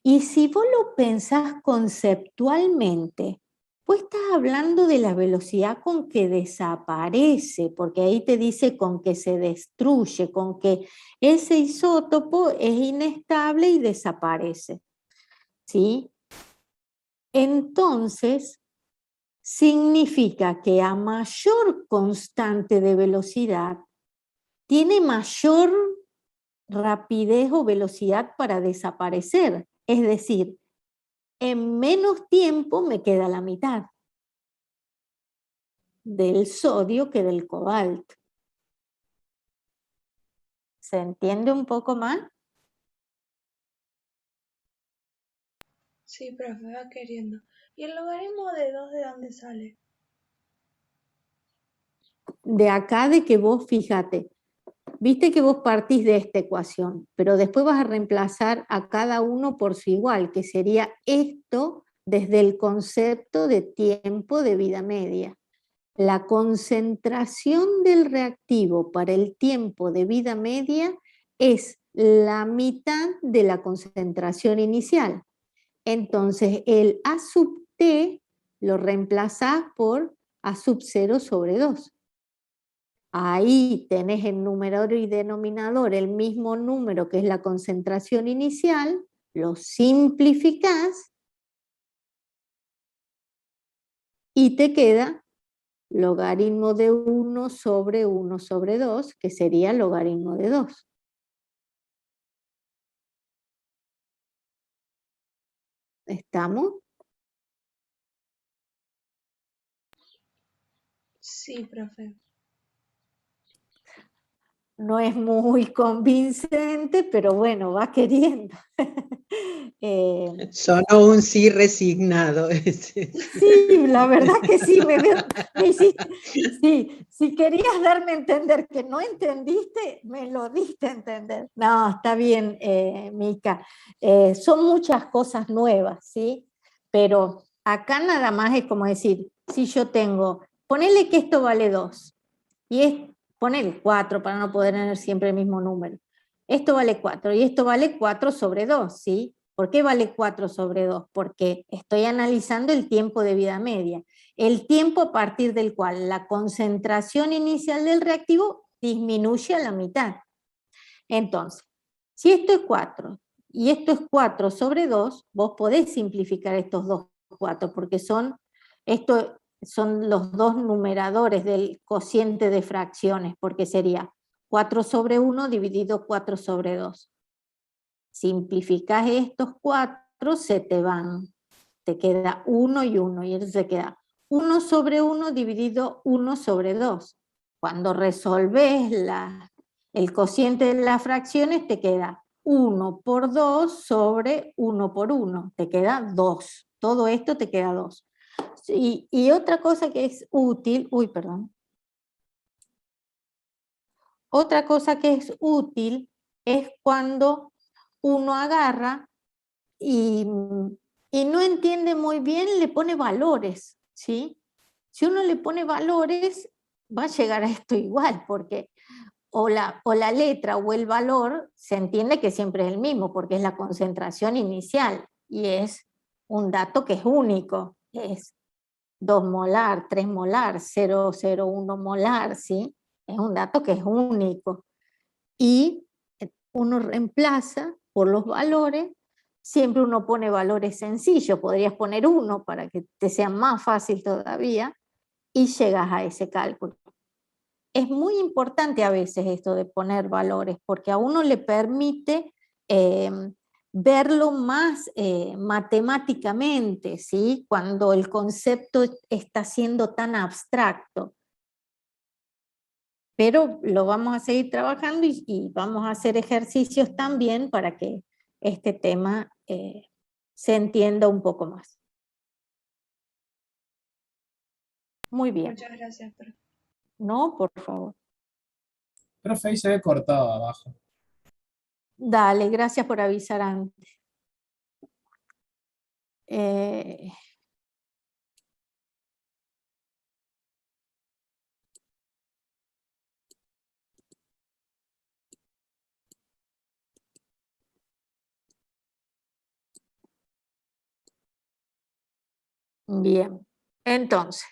Y si vos lo pensás conceptualmente, pues estás hablando de la velocidad con que desaparece, porque ahí te dice con que se destruye, con que ese isótopo es inestable y desaparece, ¿sí? entonces significa que a mayor constante de velocidad, tiene mayor rapidez o velocidad para desaparecer. Es decir, en menos tiempo me queda la mitad del sodio que del cobalto. ¿Se entiende un poco más? Sí, profe, va queriendo. ¿Y el logaritmo de 2 de dónde sale? De acá de que vos, fíjate, viste que vos partís de esta ecuación, pero después vas a reemplazar a cada uno por su igual, que sería esto desde el concepto de tiempo de vida media. La concentración del reactivo para el tiempo de vida media es la mitad de la concentración inicial. Entonces el A sub T lo reemplazás por A sub 0 sobre 2. Ahí tenés en numerador y denominador el mismo número que es la concentración inicial, lo simplificás y te queda logaritmo de 1 sobre 1 sobre 2, que sería logaritmo de 2. ¿Estamos? Sí, profe. No es muy convincente, pero bueno, va queriendo. Sonó un sí resignado. Sí, la verdad que sí, me hiciste, sí, si querías darme a entender que no entendiste, me lo diste a entender. No, está bien, Mica. Son muchas cosas nuevas, ¿sí? Pero acá nada más es como decir, si yo tengo, ponele que esto vale 2, y es, ponele 4 para no poder tener siempre el mismo número. Esto vale 4 y esto vale 4 sobre 2, ¿sí? ¿Por qué vale 4 sobre 2? Porque estoy analizando el tiempo de vida media. El tiempo a partir del cual la concentración inicial del reactivo disminuye a la mitad. Entonces, si esto es 4 y esto es 4 sobre 2, vos podés simplificar estos dos 4 porque esto son los dos numeradores del cociente de fracciones, porque sería 4 sobre 1 dividido 4 sobre 2. Simplificás estos 4, se te van. Te queda 1 y 1, y entonces se queda 1 sobre 1 dividido 1 sobre 2. Cuando resolves el cociente de las fracciones, te queda 1 por 2 sobre 1 por 1. Te queda 2. Todo esto te queda 2. Y otra cosa que es útil, otra cosa que es útil es cuando uno agarra y no entiende muy bien, le pone valores, ¿sí? Si uno le pone valores, va a llegar a esto igual, porque o la letra o el valor se entiende que siempre es el mismo, porque es la concentración inicial, y es un dato que es único, es 2 molar, 3 molar, 0,01 molar, ¿sí? Es un dato que es único. Y uno reemplaza por los valores, siempre uno pone valores sencillos, podrías poner 1 para que te sea más fácil todavía, y llegas a ese cálculo. Es muy importante a veces esto de poner valores, porque a uno le permite verlo más matemáticamente, ¿sí? Cuando el concepto está siendo tan abstracto. Pero lo vamos a seguir trabajando y vamos a hacer ejercicios también para que este tema se entienda un poco más. Muy bien. Muchas gracias, profe. No, por favor. Profe, ahí se ve cortado abajo. Dale, gracias por avisar antes. Bien, entonces,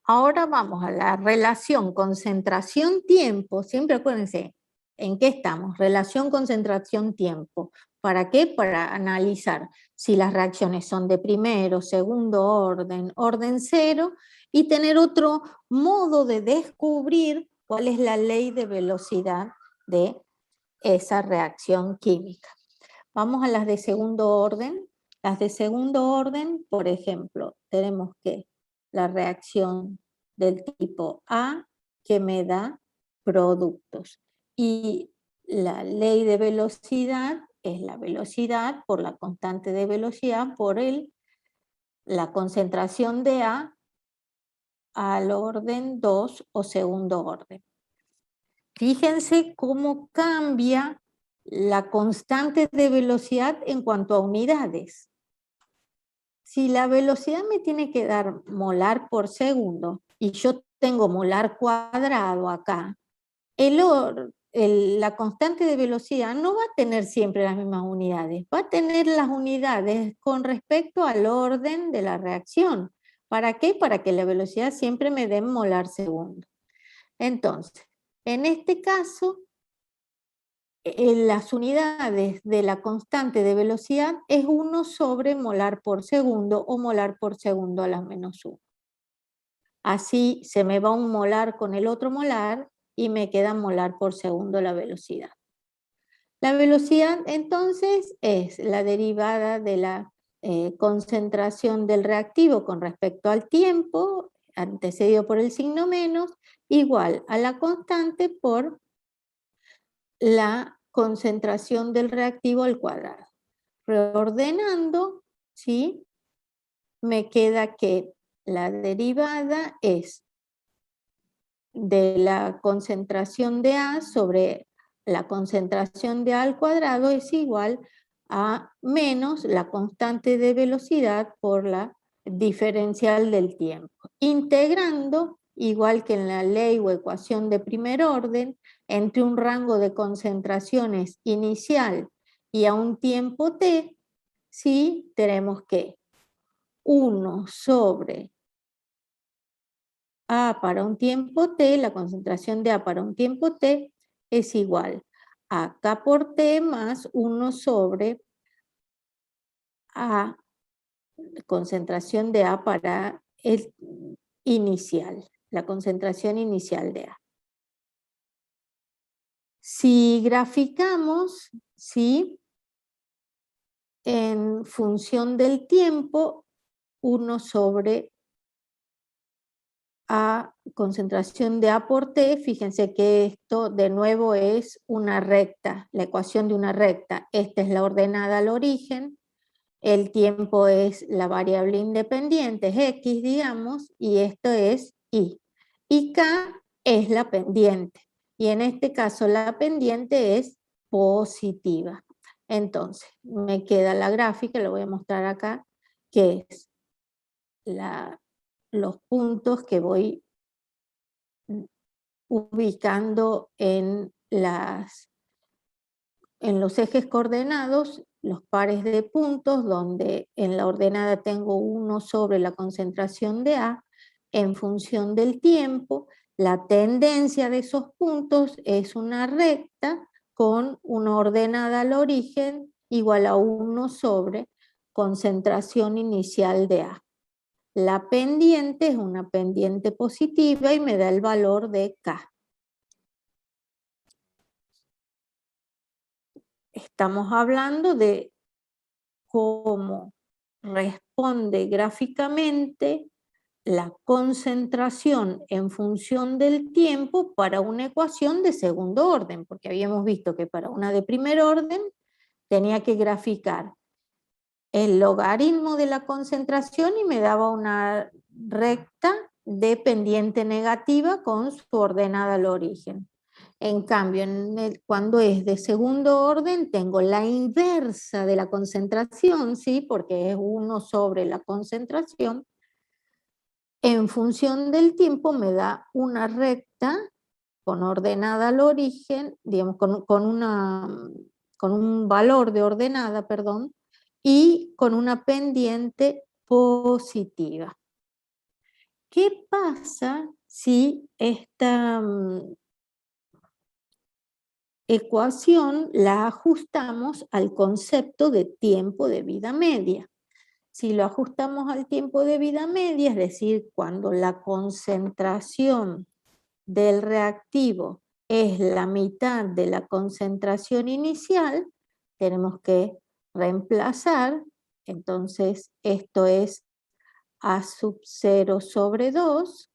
ahora vamos a la relación concentración-tiempo. Siempre acuérdense, ¿En qué estamos? Relación concentración-tiempo. ¿Para qué? Para analizar si las reacciones son de primero, segundo orden, orden cero, y tener otro modo de descubrir cuál es la ley de velocidad de esa reacción química. Vamos a las de segundo orden. Las de segundo orden, por ejemplo, tenemos que la reacción del tipo A que me da productos. Y la ley de velocidad es la velocidad por la constante de velocidad por la concentración de A al orden 2 o segundo orden. Fíjense cómo cambia la constante de velocidad en cuanto a unidades. Si la velocidad me tiene que dar molar por segundo y yo tengo molar cuadrado acá, la constante de velocidad no va a tener siempre las mismas unidades, va a tener las unidades con respecto al orden de la reacción. ¿Para qué? Para que la velocidad siempre me dé molar segundo. Entonces, en este caso, las unidades de la constante de velocidad es 1 sobre molar por segundo o molar por segundo a la menos 1. Así se me va un molar con el otro molar y me queda molar por segundo la velocidad. La velocidad entonces es la derivada de la concentración del reactivo con respecto al tiempo, antecedido por el signo menos, igual a la constante por la concentración del reactivo al cuadrado. Reordenando, ¿sí? Me queda que la derivada es de la concentración de A sobre la concentración de A al cuadrado es igual a menos la constante de velocidad por la diferencial del tiempo. Integrando, igual que en la ley o ecuación de primer orden, entre un rango de concentraciones inicial y a un tiempo t, sí tenemos que 1 sobre A para un tiempo t, la concentración de A para un tiempo t, es igual a K por t más 1 sobre A, concentración de A para el inicial, la concentración inicial de A. Si graficamos, ¿sí? En función del tiempo, 1 sobre A, concentración de A por T, fíjense que esto de nuevo es una recta, la ecuación de una recta. Esta es la ordenada al origen, el tiempo es la variable independiente, es X, digamos, y esto es Y. Y K es la pendiente, y en este caso la pendiente es positiva. Entonces, me queda la gráfica, lo voy a mostrar acá, que es los puntos que voy ubicando en los ejes coordenados, los pares de puntos, donde en la ordenada tengo 1 sobre la concentración de A, en función del tiempo, la tendencia de esos puntos es una recta con una ordenada al origen igual a 1 sobre concentración inicial de A. La pendiente es una pendiente positiva y me da el valor de K. Estamos hablando de cómo responde gráficamente la concentración en función del tiempo para una ecuación de segundo orden, porque habíamos visto que para una de primer orden tenía que graficar el logaritmo de la concentración y me daba una recta de pendiente negativa con su ordenada al origen. En cambio, cuando es de segundo orden, tengo la inversa de la concentración, ¿sí? Porque es 1 sobre la concentración. En función del tiempo me da una recta con ordenada al origen, digamos, con un valor de ordenada, perdón, y con una pendiente positiva. ¿Qué pasa si ecuación la ajustamos al concepto de tiempo de vida media. Si lo ajustamos al tiempo de vida media, es decir, cuando la concentración del reactivo es la mitad de la concentración inicial, tenemos que reemplazar, entonces esto es A sub 0 sobre 2,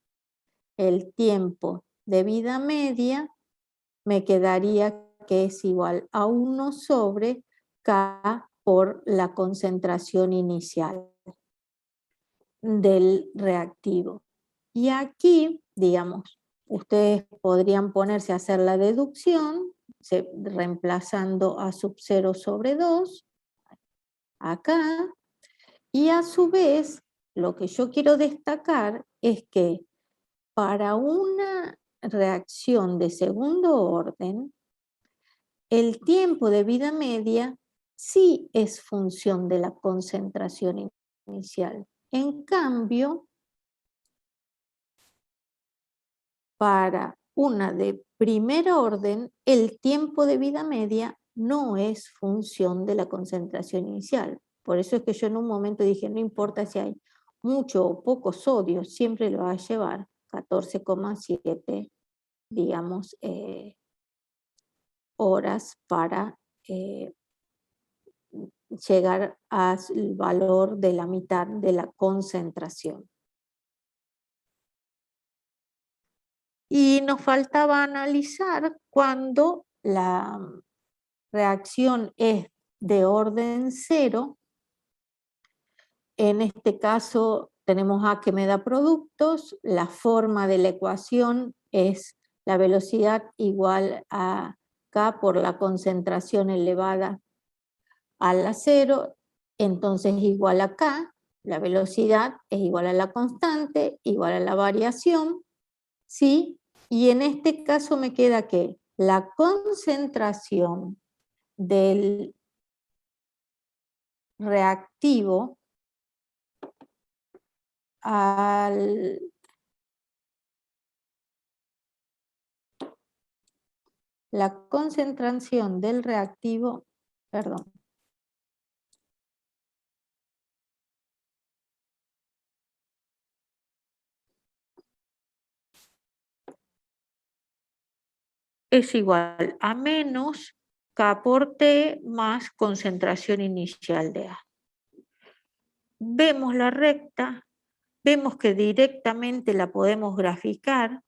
el tiempo de vida media me quedaría que es igual a 1 sobre K por la concentración inicial del reactivo. Y aquí, digamos, ustedes podrían ponerse a hacer la deducción, reemplazando A sub 0 sobre 2, acá, y a su vez, lo que yo quiero destacar es que para una reacción de segundo orden, el tiempo de vida media sí es función de la concentración inicial. En cambio, para una de primer orden, el tiempo de vida media no es función de la concentración inicial. Por eso es que yo en un momento dije, no importa si hay mucho o poco sodio, siempre lo va a llevar 14,7, digamos, horas para llegar al valor de la mitad de la concentración. Y nos faltaba analizar cuando la reacción es de orden 0. En este caso tenemos A que me da productos, la forma de la ecuación es la velocidad igual a K por la concentración elevada a la 0, entonces igual a K, la velocidad es igual a la constante, igual a la variación, ¿sí? Y en este caso me queda que la concentración del reactivo la concentración del reactivo, perdón, es igual a menos K por T más concentración inicial de A. Vemos la recta, vemos que directamente la podemos graficar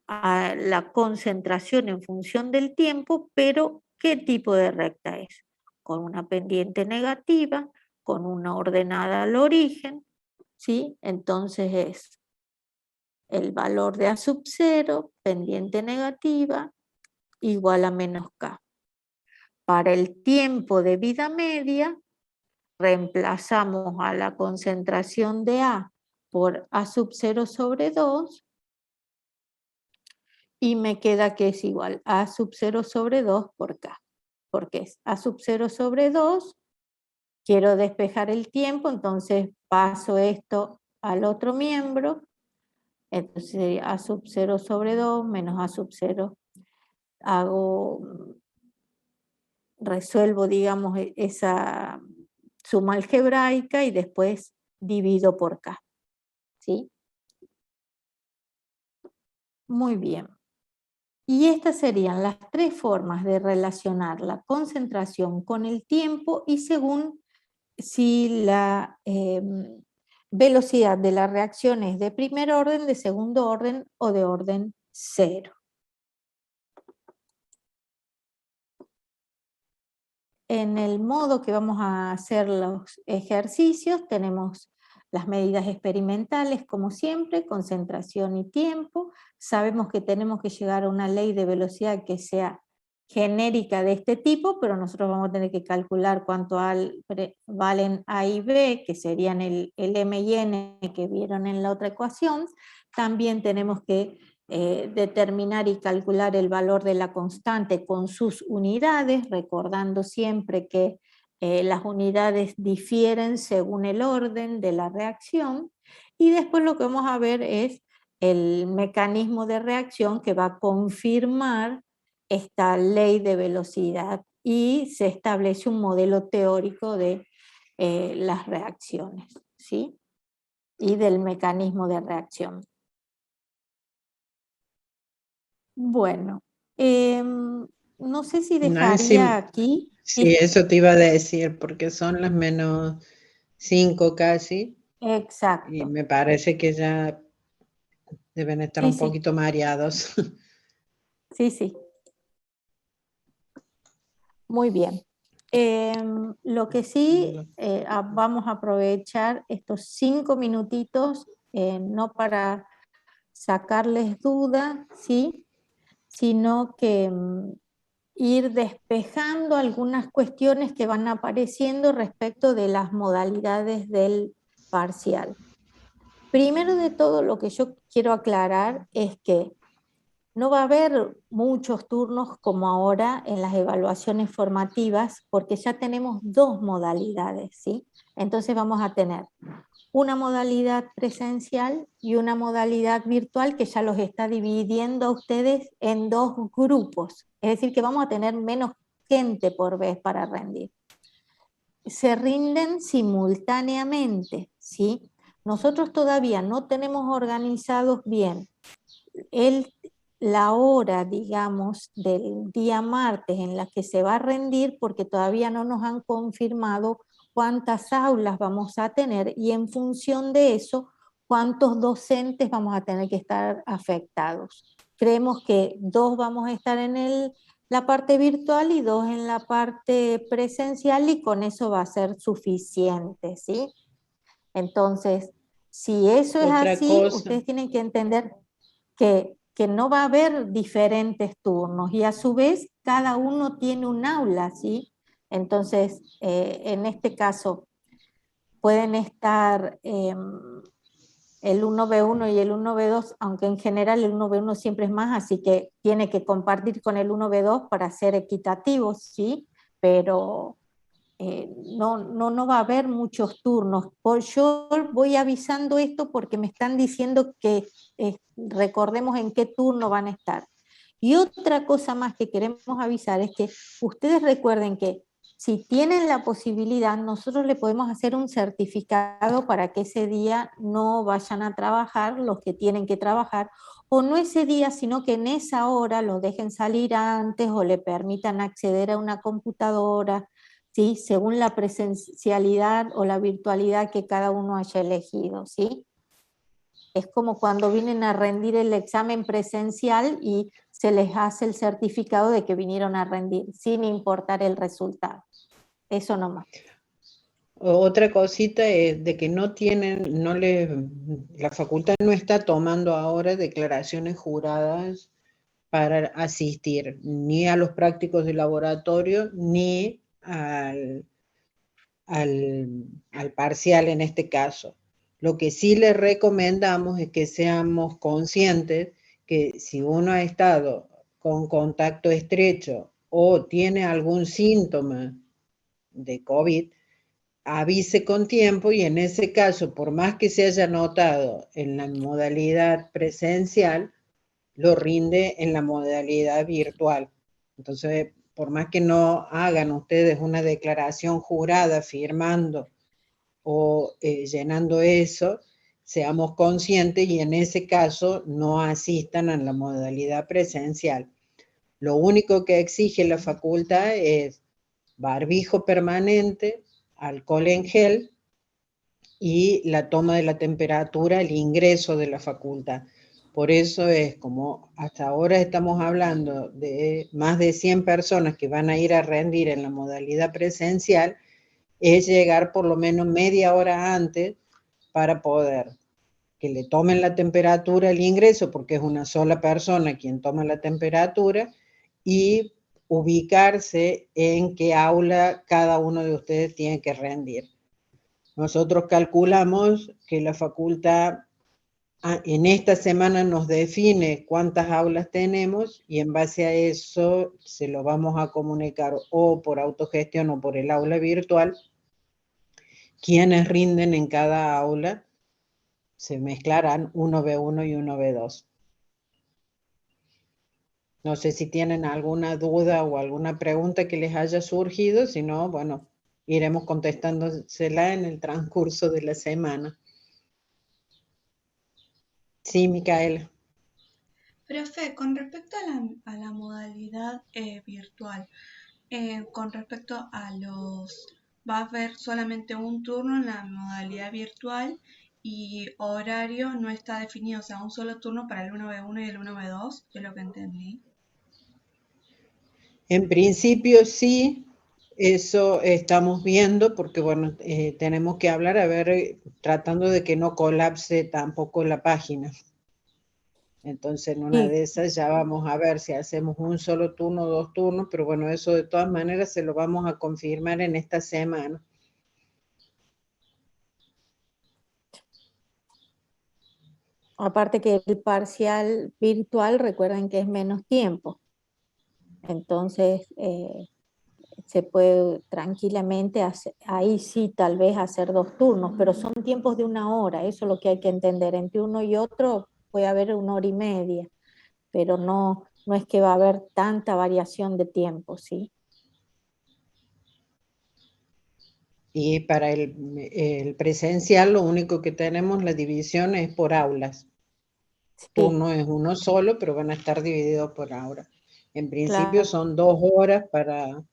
a la concentración en función del tiempo, pero ¿qué tipo de recta es? Con una pendiente negativa, con una ordenada al origen, ¿sí? Entonces es el valor de A sub 0, pendiente negativa, igual a menos K. Para el tiempo de vida media, reemplazamos a la concentración de A por A sub 0 sobre 2 y me queda que es igual a sub 0 sobre 2 por K. Porque es A sub 0 sobre 2, quiero despejar el tiempo, entonces paso esto al otro miembro, entonces sería A sub 0 sobre 2 menos A sub 0. Resuelvo, digamos, esa suma algebraica y después divido por K. ¿Sí? Muy bien. Y estas serían las tres formas de relacionar la concentración con el tiempo y según si la velocidad de la reacción es de primer orden, de segundo orden o de orden 0. En el modo que vamos a hacer los ejercicios tenemos las medidas experimentales, como siempre, concentración y tiempo. Sabemos que tenemos que llegar a una ley de velocidad que sea genérica de este tipo, pero nosotros vamos a tener que calcular cuánto valen A y B, que serían el M y N que vieron en la otra ecuación. También tenemos que determinar y calcular el valor de la constante con sus unidades, recordando siempre que las unidades difieren según el orden de la reacción, y después lo que vamos a ver es el mecanismo de reacción que va a confirmar esta ley de velocidad y se establece un modelo teórico de las reacciones, ¿sí? Y del mecanismo de reacción. Bueno, no sé si Nancy, dejaría aquí. sí, eso te iba a decir, porque son las -5 casi, y Exacto. me parece que ya deben estar Sí, un sí, poquito mareados. sí, sí. Muy bien. Lo que sí, vamos a aprovechar estos 5 minutitos, no para sacarles duda, ¿sí? Sino que ir despejando algunas cuestiones que van apareciendo respecto de las modalidades del parcial. Primero de todo, lo que yo quiero aclarar es que no va a haber muchos turnos como ahora en las evaluaciones formativas, porque ya tenemos 2 modalidades, ¿sí? Entonces vamos a tener una modalidad presencial y una modalidad virtual que ya los está dividiendo a ustedes en 2 grupos. Es decir, que vamos a tener menos gente por vez para rendir. Se rinden simultáneamente, ¿sí? Nosotros todavía no tenemos organizados bien la hora, digamos, del día martes en la que se va a rendir, porque todavía no nos han confirmado cuántas aulas vamos a tener y en función de eso, cuántos docentes vamos a tener que estar afectados. Creemos que 2 vamos a estar en la parte virtual y 2 en la parte presencial y con eso va a ser suficiente, ¿sí? Entonces, si eso es Otra así, cosa, ustedes tienen que entender que no va a haber diferentes turnos y a su vez cada uno tiene un aula, ¿sí? Entonces, en este caso, pueden estar el 1B1 y el 1B2, aunque en general el 1B1 siempre es más, así que tiene que compartir con el 1B2 para ser equitativos, ¿sí? Pero no va a haber muchos turnos. Yo voy avisando esto porque me están diciendo que recordemos en qué turno van a estar. Y otra cosa más que queremos avisar es que ustedes recuerden que si tienen la posibilidad, nosotros le podemos hacer un certificado para que ese día no vayan a trabajar los que tienen que trabajar, o no ese día, sino que en esa hora los dejen salir antes o le permitan acceder a una computadora, ¿sí? Según la presencialidad o la virtualidad que cada uno haya elegido, ¿sí? Es como cuando vienen a rendir el examen presencial y se les hace el certificado de que vinieron a rendir, sin importar el resultado. Eso nomás. otra cosita es de que la facultad no está tomando ahora declaraciones juradas para asistir ni a los prácticos de laboratorio ni al parcial en este caso. Lo que sí les recomendamos es que seamos conscientes que si uno ha estado con contacto estrecho o tiene algún síntoma de COVID, avise con tiempo y en ese caso, por más que se haya notado en la modalidad presencial, lo rinde en la modalidad virtual. Entonces, por más que no hagan ustedes una declaración jurada firmando o llenando eso, seamos conscientes y en ese caso no asistan a la modalidad presencial. Lo único que exige la facultad es barbijo permanente, alcohol en gel y la toma de la temperatura al ingreso de la facultad. Por eso es como hasta ahora estamos hablando de más de 100 personas que van a ir a rendir en la modalidad presencial, es llegar por lo menos media hora antes para poder que le tomen la temperatura al ingreso, porque es una sola persona quien toma la temperatura, y ubicarse en qué aula cada uno de ustedes tiene que rendir. Nosotros calculamos que la facultad en esta semana nos define cuántas aulas tenemos y en base a eso se lo vamos a comunicar o por autogestión o por el aula virtual, quienes rinden en cada aula. Se mezclarán 1B1 y 1B2. No sé si tienen alguna duda o alguna pregunta que les haya surgido, si no, bueno, iremos contestándosela en el transcurso de la semana. Sí, Micaela. Profe, con respecto a la modalidad virtual, con respecto a va a haber solamente un turno en la modalidad virtual y horario no está definido, o sea, un solo turno para el 1B1 y el 1B2, es lo que entendí. En principio sí, eso estamos viendo porque bueno, tenemos que hablar a ver, tratando de que no colapse tampoco la página. Entonces en una Sí, de esas ya vamos a ver si hacemos un solo turno o 2 turnos, pero bueno, eso de todas maneras se lo vamos a confirmar en esta semana. aparte que el parcial virtual, recuerden que es menos tiempo. Entonces, se puede tranquilamente hacer, ahí sí tal vez hacer 2 turnos, pero son tiempos de 1 hora, eso es lo que hay que entender. Entre uno y otro puede haber 1 hora y media, pero no es que va a haber tanta variación de tiempo, ¿sí? Y para el presencial lo único que tenemos, la división es por aulas. Sí, Turno es uno solo, pero van a estar divididos por aula. En principio claro. son 2 horas para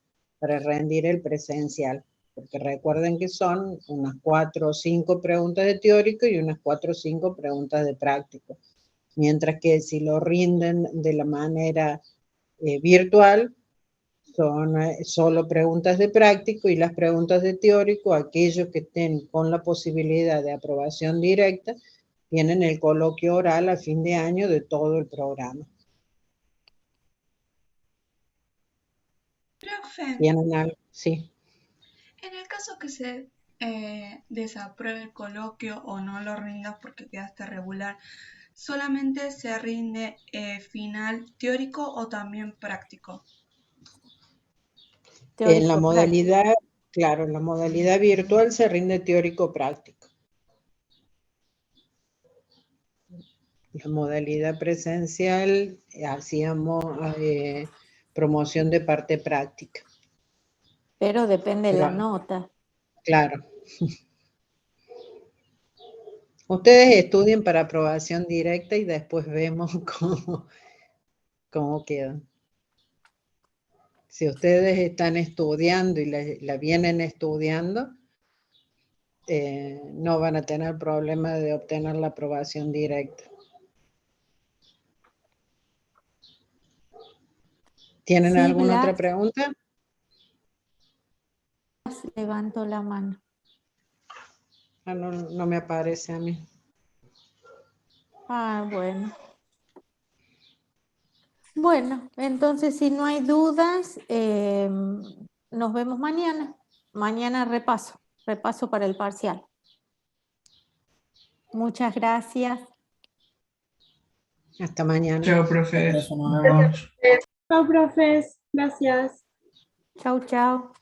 rendir el presencial, porque recuerden que son unas 4 o 5 preguntas de teórico y unas 4 o 5 preguntas de práctico. Mientras que si lo rinden de la manera virtual, son solo preguntas de práctico y las preguntas de teórico, aquellos que estén con la posibilidad de aprobación directa, tienen el coloquio oral a fin de año de todo el programa. Profe, ¿Tienen algo? Sí. en el caso que se desapruebe el coloquio o no lo rindas porque quedaste regular, ¿solamente se rinde final teórico o también práctico? En la Teórico práctico. modalidad, claro, en la modalidad virtual se rinde teórico práctico. La modalidad presencial hacíamos promoción de parte práctica. Pero depende de la Pero, nota. claro. Ustedes estudien para aprobación directa y después vemos cómo quedan. Si ustedes están estudiando y la vienen estudiando, no van a tener problema de obtener la aprobación directa. ¿Tienen Sí, alguna otra Blas, pregunta? levanto la mano. Ah, no, no me aparece a mí. Ah, bueno. Bueno, entonces si no hay dudas, nos vemos mañana. Mañana repaso para el parcial. Muchas gracias. Hasta mañana. Chao, Por profes. eso nos Nos vemos. vemos. Chao, profes. Gracias. Chau, chau.